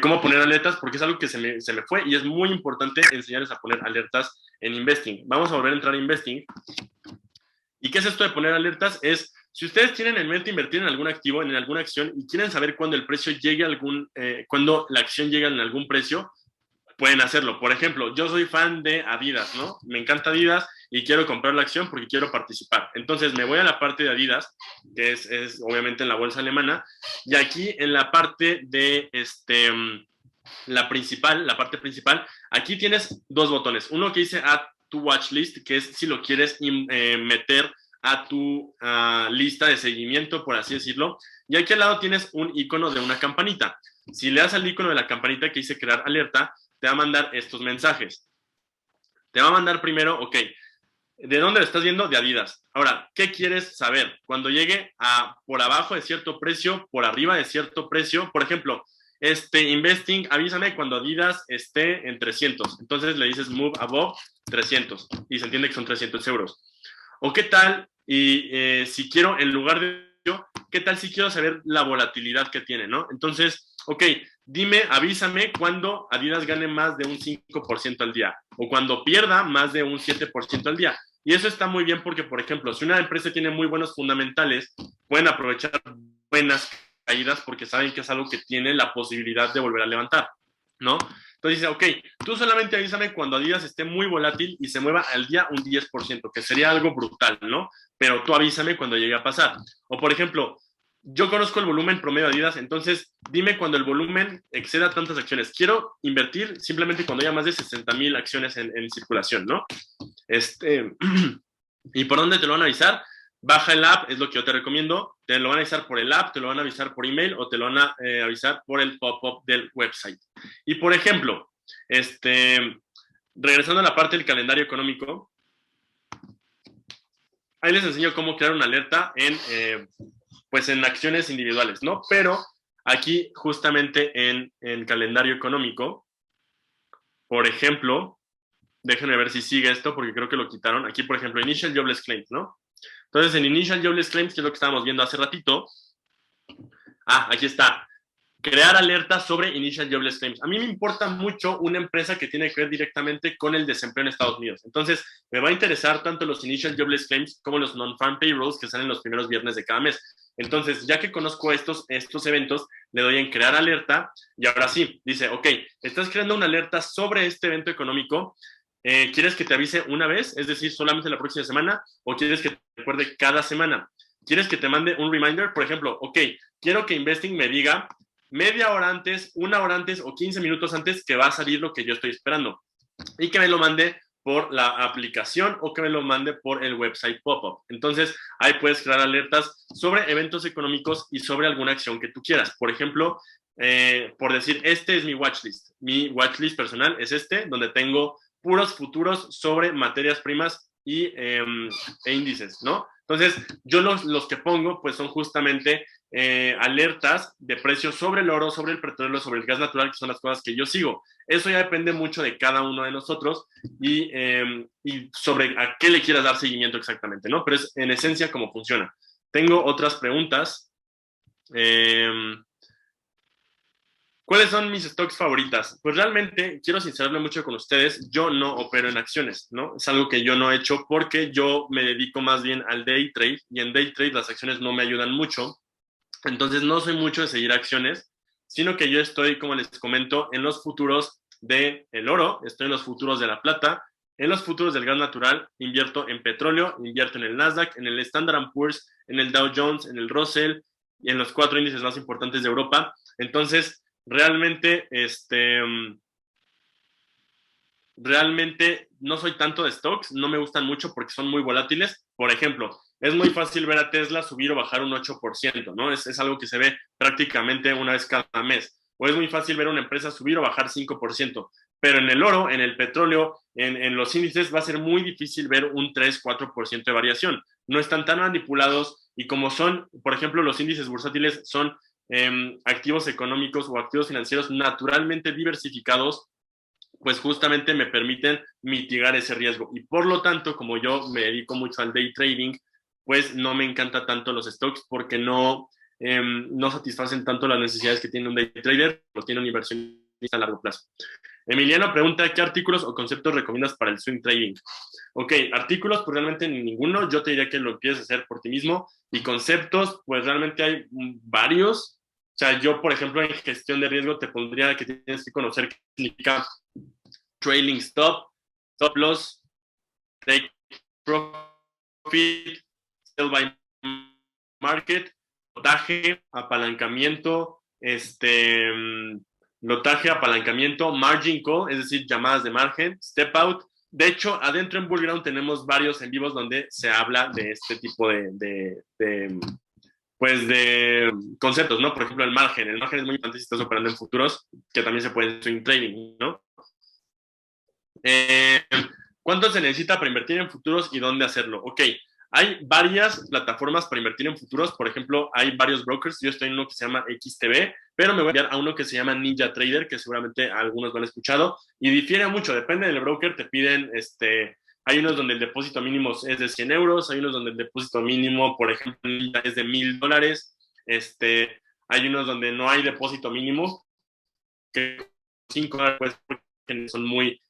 cómo poner alertas, porque es algo que se me fue y es muy importante enseñarles a poner alertas en investing. Vamos a volver a entrar a investing. ¿Y qué es esto de poner alertas? Es, si ustedes tienen en mente invertir en algún activo, en alguna acción, y quieren saber cuándo el precio llegue cuando la acción llega en algún precio, pueden hacerlo. Por ejemplo, yo soy fan de Adidas, ¿no? Me encanta Adidas y quiero comprar la acción porque quiero participar. Entonces me voy a la parte de Adidas, que es obviamente en la bolsa alemana, y aquí en la parte de la parte principal, aquí tienes dos botones. Uno que dice Add to Watch List, que es si lo quieres meter a tu lista de seguimiento, por así decirlo. Y aquí al lado tienes un icono de una campanita. Si le das al icono de la campanita que dice crear alerta, te va a mandar estos mensajes. Te va a mandar primero, ok, ¿de dónde lo estás viendo? De Adidas. Ahora, ¿qué quieres saber? Cuando llegue por abajo de cierto precio, por arriba de cierto precio, por ejemplo, investing, avísame cuando Adidas esté en 300. Entonces le dices move above 300 y se entiende que son 300 euros. ¿O qué tal? Y si quiero, en lugar de ¿qué tal si quiero saber la volatilidad que tiene, ¿no? Entonces, ok, avísame cuando Adidas gane más de un 5% al día o cuando pierda más de un 7% al día. Y eso está muy bien porque, por ejemplo, si una empresa tiene muy buenos fundamentales, pueden aprovechar buenas caídas porque saben que es algo que tiene la posibilidad de volver a levantar, ¿no? Entonces dice, ok, tú solamente avísame cuando Adidas esté muy volátil y se mueva al día un 10%, que sería algo brutal, ¿no? Pero tú avísame cuando llegue a pasar. O por ejemplo, yo conozco el volumen promedio de Adidas, entonces dime cuando el volumen exceda tantas acciones. Quiero invertir simplemente cuando haya más de 60,000 acciones en circulación, ¿no? ¿Y por dónde te lo van a avisar? Baja el app, es lo que yo te recomiendo. Te lo van a avisar por el app, te lo van a avisar por email o te lo van a avisar por el pop-up del website. Y por ejemplo, regresando a la parte del calendario económico, ahí les enseño cómo crear una alerta en acciones individuales, ¿no? Pero aquí, justamente en calendario económico, por ejemplo, déjenme ver si sigue esto, porque creo que lo quitaron. Aquí, por ejemplo, Initial Jobless Claims, ¿no? Entonces, en Initial Jobless Claims, que es lo que estábamos viendo hace ratito, aquí está. Crear alertas sobre Initial Jobless Claims. A mí me importa mucho una empresa que tiene que ver directamente con el desempleo en Estados Unidos. Entonces, me va a interesar tanto los Initial Jobless Claims como los Non-Farm Payrolls que salen los primeros viernes de cada mes. Entonces, ya que conozco estos eventos, le doy en crear alerta y ahora sí, dice, ok, estás creando una alerta sobre este evento económico. ¿Quieres que te avise una vez? Es decir, solamente la próxima semana, o quieres que te recuerde cada semana. ¿Quieres que te mande un reminder? Por ejemplo, ok, quiero que Investing me diga media hora antes, una hora antes o 15 minutos antes que va a salir lo que yo estoy esperando. Y que me lo mande por la aplicación o que me lo mande por el website pop-up. Entonces, ahí puedes crear alertas sobre eventos económicos y sobre alguna acción que tú quieras. Por ejemplo, por decir, este es mi watchlist. Mi watchlist personal es donde tengo puros futuros sobre materias primas e índices, ¿no? Entonces, yo los que pongo, pues son justamente alertas de precios sobre el oro, sobre el petróleo, sobre el gas natural, que son las cosas que yo sigo. Eso ya depende mucho de cada uno de nosotros y sobre a qué le quieras dar seguimiento exactamente, ¿no? Pero es en esencia cómo funciona. Tengo otras preguntas. ¿Cuáles son mis stocks favoritas? Pues realmente, quiero sincerarme mucho con ustedes, yo no opero en acciones, ¿no? Es algo que yo no he hecho porque yo me dedico más bien al day trade y en day trade las acciones no me ayudan mucho. Entonces no soy mucho de seguir acciones, sino que yo estoy, como les comento, en los futuros del oro, estoy en los futuros de la plata, en los futuros del gas natural, invierto en petróleo, invierto en el Nasdaq, en el Standard & Poor's, en el Dow Jones, en el Russell y en los 4 índices más importantes de Europa. Entonces, realmente no soy tanto de stocks, no me gustan mucho porque son muy volátiles. Por ejemplo, es muy fácil ver a Tesla subir o bajar un 8%, ¿no? Es algo que se ve prácticamente una vez cada mes. O es muy fácil ver a una empresa subir o bajar 5%. Pero en el oro, en el petróleo, en los índices va a ser muy difícil ver un 3-4% de variación. No están tan manipulados y como son, por ejemplo, los índices bursátiles son activos económicos o activos financieros naturalmente diversificados, pues justamente me permiten mitigar ese riesgo. Y por lo tanto, como yo me dedico mucho al day trading, pues no me encanta tanto los stocks porque no satisfacen tanto las necesidades que tiene un day trader o tiene un inversionista a largo plazo. Emiliano pregunta, ¿qué artículos o conceptos recomiendas para el swing trading? Ok, artículos, pues realmente ninguno. Yo te diría que lo empieces a hacer por ti mismo. Y conceptos, pues realmente hay varios. O sea, yo, por ejemplo, en gestión de riesgo te pondría que tienes que conocer qué significa trailing stop, stop loss, take profit, sell by market, lotaje, apalancamiento, lotaje, apalancamiento, margin call, es decir, llamadas de margen, step out. De hecho, adentro en Bullground tenemos varios en vivos donde se habla de este tipo de conceptos, ¿no? Por ejemplo, el margen. El margen es muy importante si estás operando en futuros, que también se puede en swing trading, ¿no? ¿Cuánto se necesita para invertir en futuros y dónde hacerlo? Ok, hay varias plataformas para invertir en futuros. Por ejemplo, hay varios brokers. Yo estoy en uno que se llama XTB, pero me voy a enviar a uno que se llama Ninja Trader, que seguramente algunos lo han escuchado. Y difiere mucho, depende del broker. Te piden, hay unos donde el depósito mínimo es de 100 euros. Hay unos donde el depósito mínimo, por ejemplo, Ninja es de $1,000. Hay unos donde no hay depósito mínimo, que $5, pues, porque son muy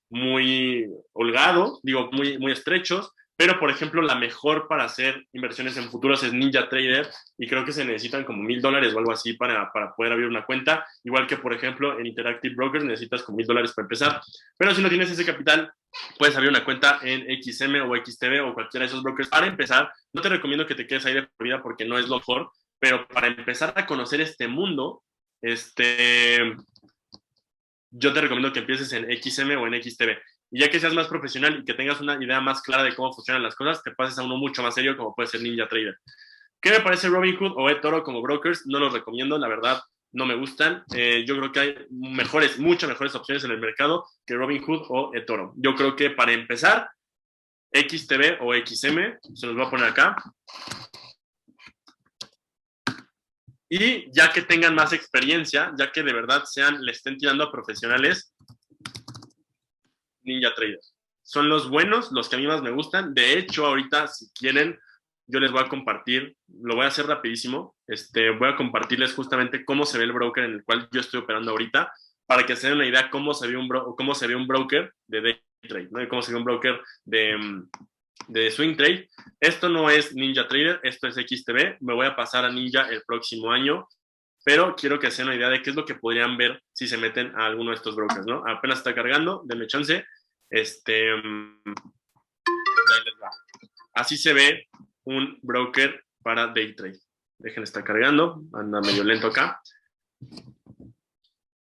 holgados, digo, muy estrechos, pero por ejemplo la mejor para hacer inversiones en futuros es Ninja Trader y creo que se necesitan como $1,000 o algo así para poder abrir una cuenta, igual que por ejemplo en Interactive Brokers necesitas como $1,000 para empezar, pero si no tienes ese capital puedes abrir una cuenta en XM o XTB o cualquiera de esos brokers para empezar. No te recomiendo que te quedes ahí de por vida porque no es lo mejor, pero para empezar a conocer este mundo, yo te recomiendo que empieces en XM o en XTB. Y ya que seas más profesional y que tengas una idea más clara de cómo funcionan las cosas, te pases a uno mucho más serio como puede ser Ninja Trader. ¿Qué me parece Robinhood o eToro como brokers? No los recomiendo, la verdad, no me gustan. Yo creo que hay muchas mejores opciones en el mercado que Robinhood o eToro. Yo creo que para empezar, XTB o XM, se los voy a poner acá. Y ya que tengan más experiencia, ya que de verdad le estén tirando a profesionales, Ninja Trader. Son los buenos, los que a mí más me gustan. De hecho, ahorita, si quieren, yo les voy a compartir, lo voy a hacer rapidísimo, voy a compartirles justamente cómo se ve el broker en el cual yo estoy operando ahorita, para que se den una idea cómo se ve un broker de day trade, ¿no? Y cómo se ve un broker de swing trade. Esto no es Ninja Trader, esto es XTB. Me voy a pasar a Ninja el próximo año, pero quiero que se den una idea de qué es lo que podrían ver si se meten a alguno de estos brokers, ¿no? Apenas está cargando, denme chance. Ahí les va. Así se ve un broker para day trade. Dejen estar cargando, anda medio lento acá.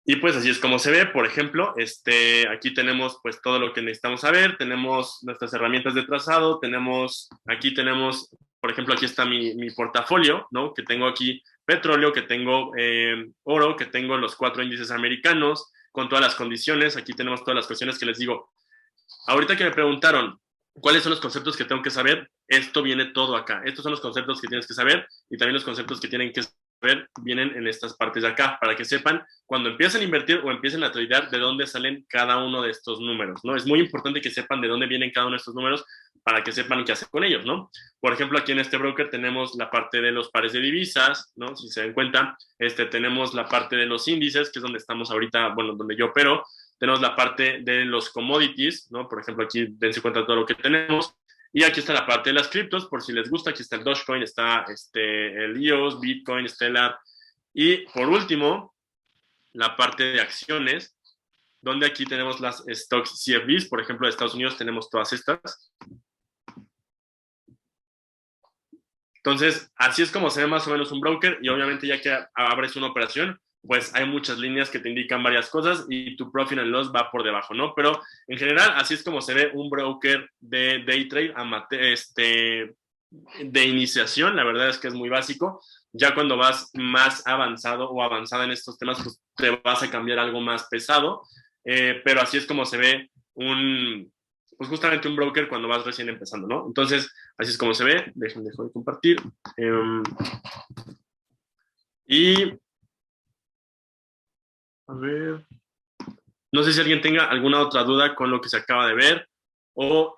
Y pues así es como se ve. Por ejemplo, aquí tenemos pues todo lo que necesitamos saber, tenemos nuestras herramientas de trazado, aquí tenemos, por ejemplo, aquí está mi portafolio, ¿no? Que tengo aquí petróleo, que tengo oro, que tengo los 4 índices americanos, con todas las condiciones. Aquí tenemos todas las cuestiones que les digo. Ahorita que me preguntaron cuáles son los conceptos que tengo que saber, esto viene todo acá. Estos son los conceptos que tienes que saber y también los conceptos que tienen que saber vienen en estas partes de acá, para que sepan cuando empiecen a invertir o empiecen a tradear de dónde salen cada uno de estos números, ¿no? Es muy importante que sepan de dónde vienen cada uno de estos números para que sepan qué hacer con ellos, ¿no? Por ejemplo, aquí en este broker tenemos la parte de los pares de divisas, ¿no? Si se dan cuenta, tenemos la parte de los índices, que es donde estamos ahorita, bueno, donde yo opero. Tenemos la parte de los commodities, ¿no? Por ejemplo, aquí dense cuenta de todo lo que tenemos. Y aquí está la parte de las criptos, por si les gusta. Aquí está el Dogecoin, está el EOS, Bitcoin, Stellar. Y por último, la parte de acciones, donde aquí tenemos las stocks CFDs. Por ejemplo, de Estados Unidos tenemos todas estas. Entonces, así es como se ve más o menos un broker. Y obviamente ya que abres una operación, pues hay muchas líneas que te indican varias cosas y tu profit and loss va por debajo, ¿no? Pero en general, así es como se ve un broker de day trade de iniciación. La verdad es que es muy básico. Ya cuando vas más avanzado o avanzada en estos temas, pues te vas a cambiar algo más pesado. Pero así es como se ve un pues justamente un broker cuando vas recién empezando, ¿no? Entonces, así es como se ve. Dejo de compartir. Y, a ver, no sé si alguien tenga alguna otra duda con lo que se acaba de ver, o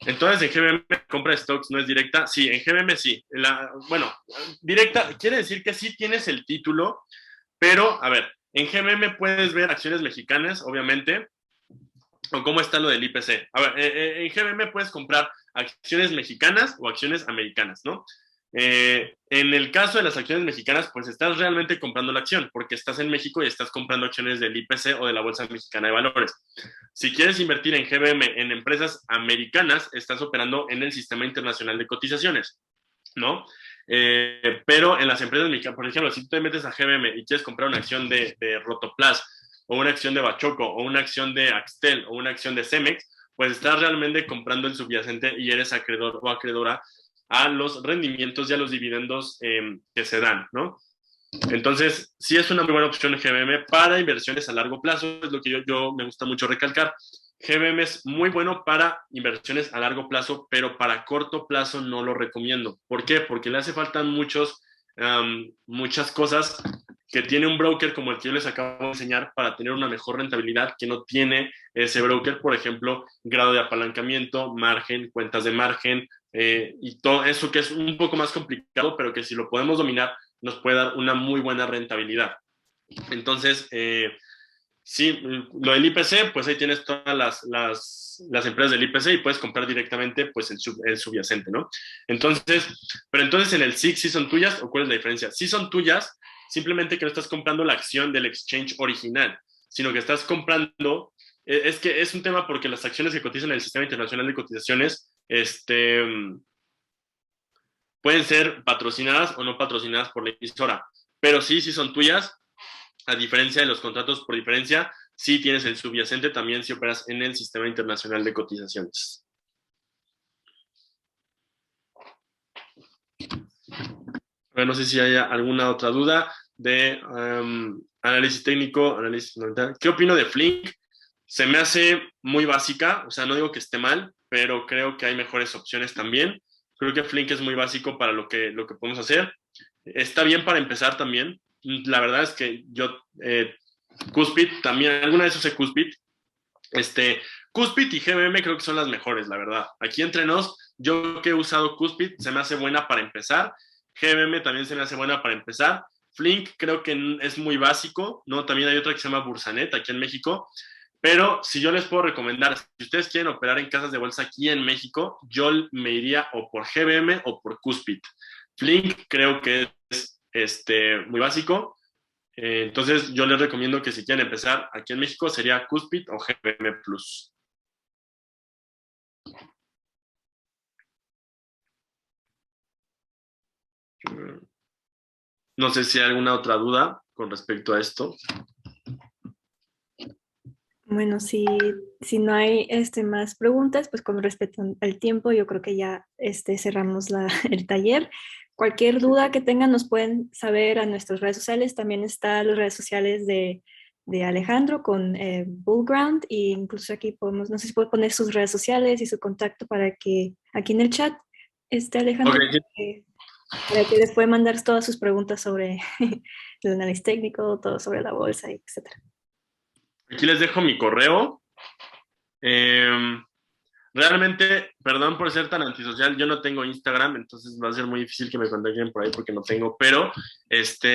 entonces en GBM la compra de stocks no es directa. Sí, en GBM sí. Bueno, directa quiere decir que sí tienes el título, pero, a ver, en GBM puedes ver acciones mexicanas, obviamente, o cómo está lo del IPC. A ver, en GBM puedes comprar acciones mexicanas o acciones americanas, ¿no? En el caso de las acciones mexicanas, pues estás realmente comprando la acción, porque estás en México y estás comprando acciones del IPC o de la Bolsa Mexicana de Valores. Si quieres invertir en GBM en empresas americanas, estás operando en el Sistema Internacional de Cotizaciones, ¿no? Pero en las empresas mexicanas, por ejemplo, si tú te metes a GBM y quieres comprar una acción de Rotoplas, o una acción de Bachoco, o una acción de Axtel, o una acción de Cemex, pues estás realmente comprando el subyacente y eres acreedor o acreedora a los rendimientos y a los dividendos que se dan, ¿no? Entonces, sí es una muy buena opción GBM para inversiones a largo plazo, es lo que yo me gusta mucho recalcar. GBM es muy bueno para inversiones a largo plazo, pero para corto plazo no lo recomiendo. ¿Por qué? Porque le hace falta muchas cosas que tiene un broker como el que yo les acabo de enseñar para tener una mejor rentabilidad que no tiene ese broker, por ejemplo, grado de apalancamiento, margen, cuentas de margen, y todo eso que es un poco más complicado, pero que si lo podemos dominar nos puede dar una muy buena rentabilidad. Entonces, sí, lo del IPC, pues ahí tienes todas las empresas del IPC y puedes comprar directamente pues el subyacente, ¿no? Entonces, pero entonces en el SIC sí son tuyas, ¿o cuál es la diferencia? Sí son tuyas, simplemente que no estás comprando la acción del exchange original, sino que estás comprando, es que es un tema porque las acciones que cotizan en el Sistema Internacional de Cotizaciones, pueden ser patrocinadas o no patrocinadas por la emisora, pero sí son tuyas, a diferencia de los contratos por diferencia, sí tienes el subyacente también si operas en el Sistema Internacional de Cotizaciones. No sé si hay alguna otra duda de análisis técnico, análisis fundamental. ¿Qué opino de Flink? Se me hace muy básica, o sea, no digo que esté mal, pero creo que hay mejores opciones también. Creo que Flink es muy básico para lo que podemos hacer. Está bien para empezar también. La verdad es que yo, Cuspid, también, alguna vez usé Cuspid. Cuspid y GBM creo que son las mejores, la verdad. Aquí entre nos, yo que he usado Cuspid, se me hace buena para empezar. GBM también se me hace buena para empezar. Flink creo que es muy básico, ¿no? También hay otra que se llama Bursanet aquí en México. Pero si yo les puedo recomendar, si ustedes quieren operar en casas de bolsa aquí en México, yo me iría o por GBM o por Cuspid. Flink creo que es muy básico. Entonces yo les recomiendo que si quieren empezar aquí en México sería Cuspid o GBM Plus. No sé si hay alguna otra duda con respecto a esto. Bueno, si no hay más preguntas, pues con respecto al tiempo, yo creo que ya cerramos el taller. Cualquier duda que tengan nos pueden saber a nuestras redes sociales. También están las redes sociales de Alejandro con Bullground, e incluso aquí podemos, no sé si puede poner sus redes sociales y su contacto para que aquí en el chat Alejandro, Okay. para que les pueda mandar todas sus preguntas sobre el análisis técnico, todo sobre la bolsa, etc. Aquí les dejo mi correo. Realmente, perdón por ser tan antisocial, yo no tengo Instagram, entonces va a ser muy difícil que me contacten por ahí porque no tengo, pero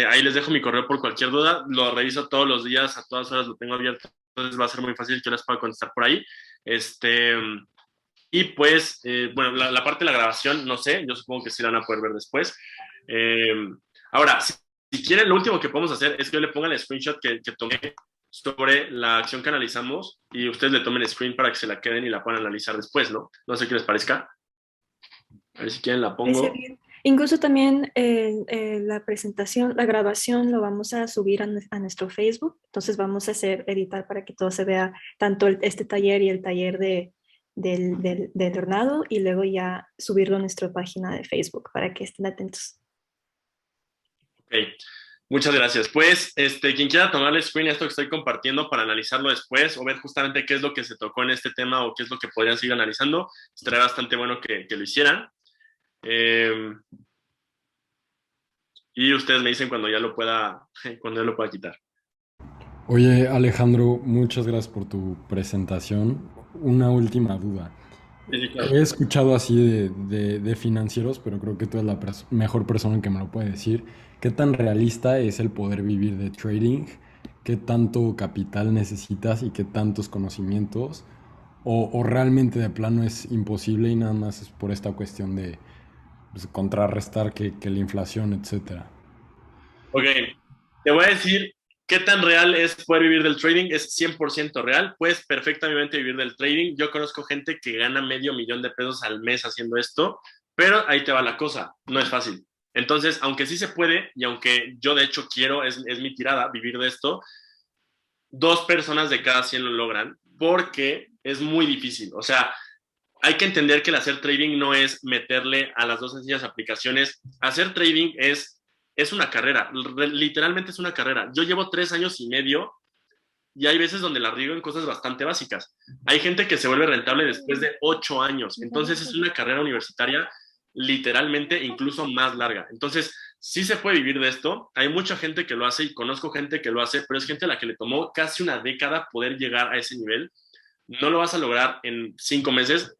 ahí les dejo mi correo por cualquier duda, lo reviso todos los días, a todas horas lo tengo abierto, entonces va a ser muy fácil que les pueda contestar por ahí. Y pues, bueno, la parte de la grabación, no sé, yo supongo que sí la van a poder ver después. Ahora, si quieren, lo último que podemos hacer es que yo le ponga el screenshot que tomé sobre la acción que analizamos y ustedes le tomen el screen para que se la queden y la puedan analizar después, ¿no? No sé qué les parezca. A ver si quieren la pongo. Incluso también la presentación, la grabación lo vamos a subir a nuestro Facebook. Entonces vamos a editar para que todo se vea, tanto este taller y el taller del tornado, y luego ya subirlo a nuestra página de Facebook para que estén atentos. Ok. Muchas gracias. Pues, quien quiera tomarle screen a esto que estoy compartiendo para analizarlo después o ver justamente qué es lo que se tocó en este tema o qué es lo que podrían seguir analizando, estaría bastante bueno que lo hicieran. Y ustedes me dicen cuando ya lo pueda quitar. Oye, Alejandro, muchas gracias por tu presentación. Una última duda. Sí, sí, claro. He escuchado así de financieros, pero creo que tú eres la mejor persona que me lo puede decir. ¿Qué tan realista es el poder vivir de trading? ¿Qué tanto capital necesitas y qué tantos conocimientos? ¿O realmente de plano es imposible y nada más es por esta cuestión de pues, contrarrestar que la inflación, etcétera? Ok, te voy a decir qué tan real es poder vivir del trading. Es 100% real. Puedes perfectamente vivir del trading. Yo conozco gente que gana $500,000 al mes haciendo esto, pero ahí te va la cosa. No es fácil. Entonces, aunque sí se puede, y aunque yo de hecho quiero, es mi tirada, vivir de esto, 2 personas de cada 100 lo logran porque es muy difícil. O sea, hay que entender que el hacer trading no es meterle a las 2 sencillas aplicaciones. Hacer trading es una carrera, literalmente es una carrera. Yo llevo 3 años y medio y hay veces donde la riego en cosas bastante básicas. Hay gente que se vuelve rentable después de 8 años. Entonces es una carrera universitaria literalmente incluso más larga. Entonces, sí se puede vivir de esto. Hay mucha gente que lo hace y conozco gente que lo hace, pero es gente a la que le tomó casi una década poder llegar a ese nivel. No lo vas a lograr en 5 meses.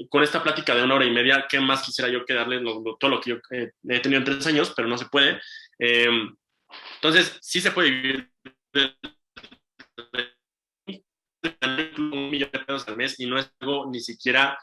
Con esta plática de 1 hora y media, ¿qué más quisiera yo que darles todo lo que yo he tenido en 3 años? Pero no se puede. Entonces, sí se puede vivir $1,000,000 al mes y no es algo ni siquiera,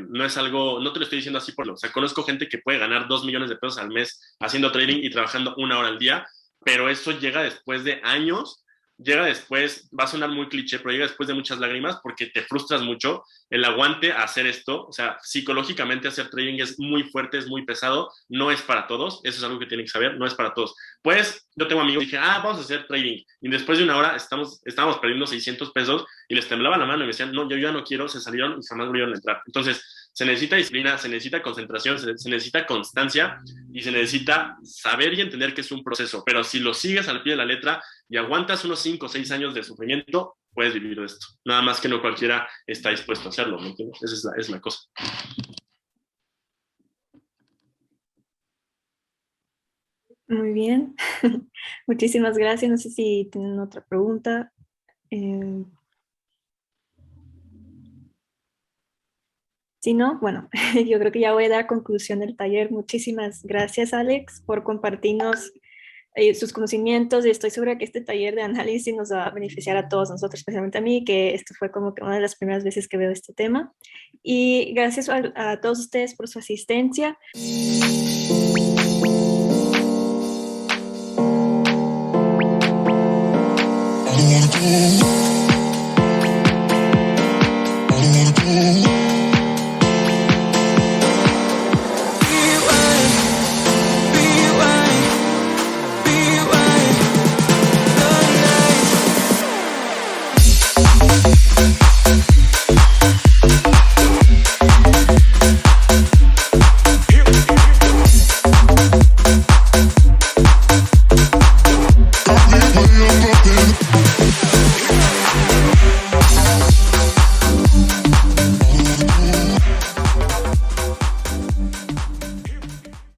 no es algo, no te lo estoy diciendo así o sea, conozco gente que puede ganar $2,000,000 al mes haciendo trading y trabajando 1 hora al día, pero eso llega después de años. Llega después, va a sonar muy cliché, pero llega después de muchas lágrimas porque te frustras mucho. El aguante a hacer esto, o sea, psicológicamente hacer trading es muy fuerte, es muy pesado, no es para todos, eso es algo que tienen que saber, no es para todos. Pues yo tengo amigos y dije, vamos a hacer trading. Y después de 1 hora estábamos perdiendo $600 y les temblaba la mano y me decían, no, yo ya no quiero, se salieron y jamás volvieron a entrar. Entonces, se necesita disciplina, se necesita concentración, se necesita constancia y se necesita saber y entender que es un proceso. Pero si lo sigues al pie de la letra y aguantas unos 5 o 6 años de sufrimiento, puedes vivir de esto. Nada más que no cualquiera está dispuesto a hacerlo, ¿me entiendes? Esa es la cosa. Muy bien. Muchísimas gracias. No sé si tienen otra pregunta. Si no, bueno, yo creo que ya voy a dar conclusión del taller. Muchísimas gracias, Alex, por compartirnos sus conocimientos y estoy segura que este taller de análisis nos va a beneficiar a todos nosotros, especialmente a mí, que esto fue como que una de las primeras veces que veo este tema. Y gracias a todos ustedes por su asistencia.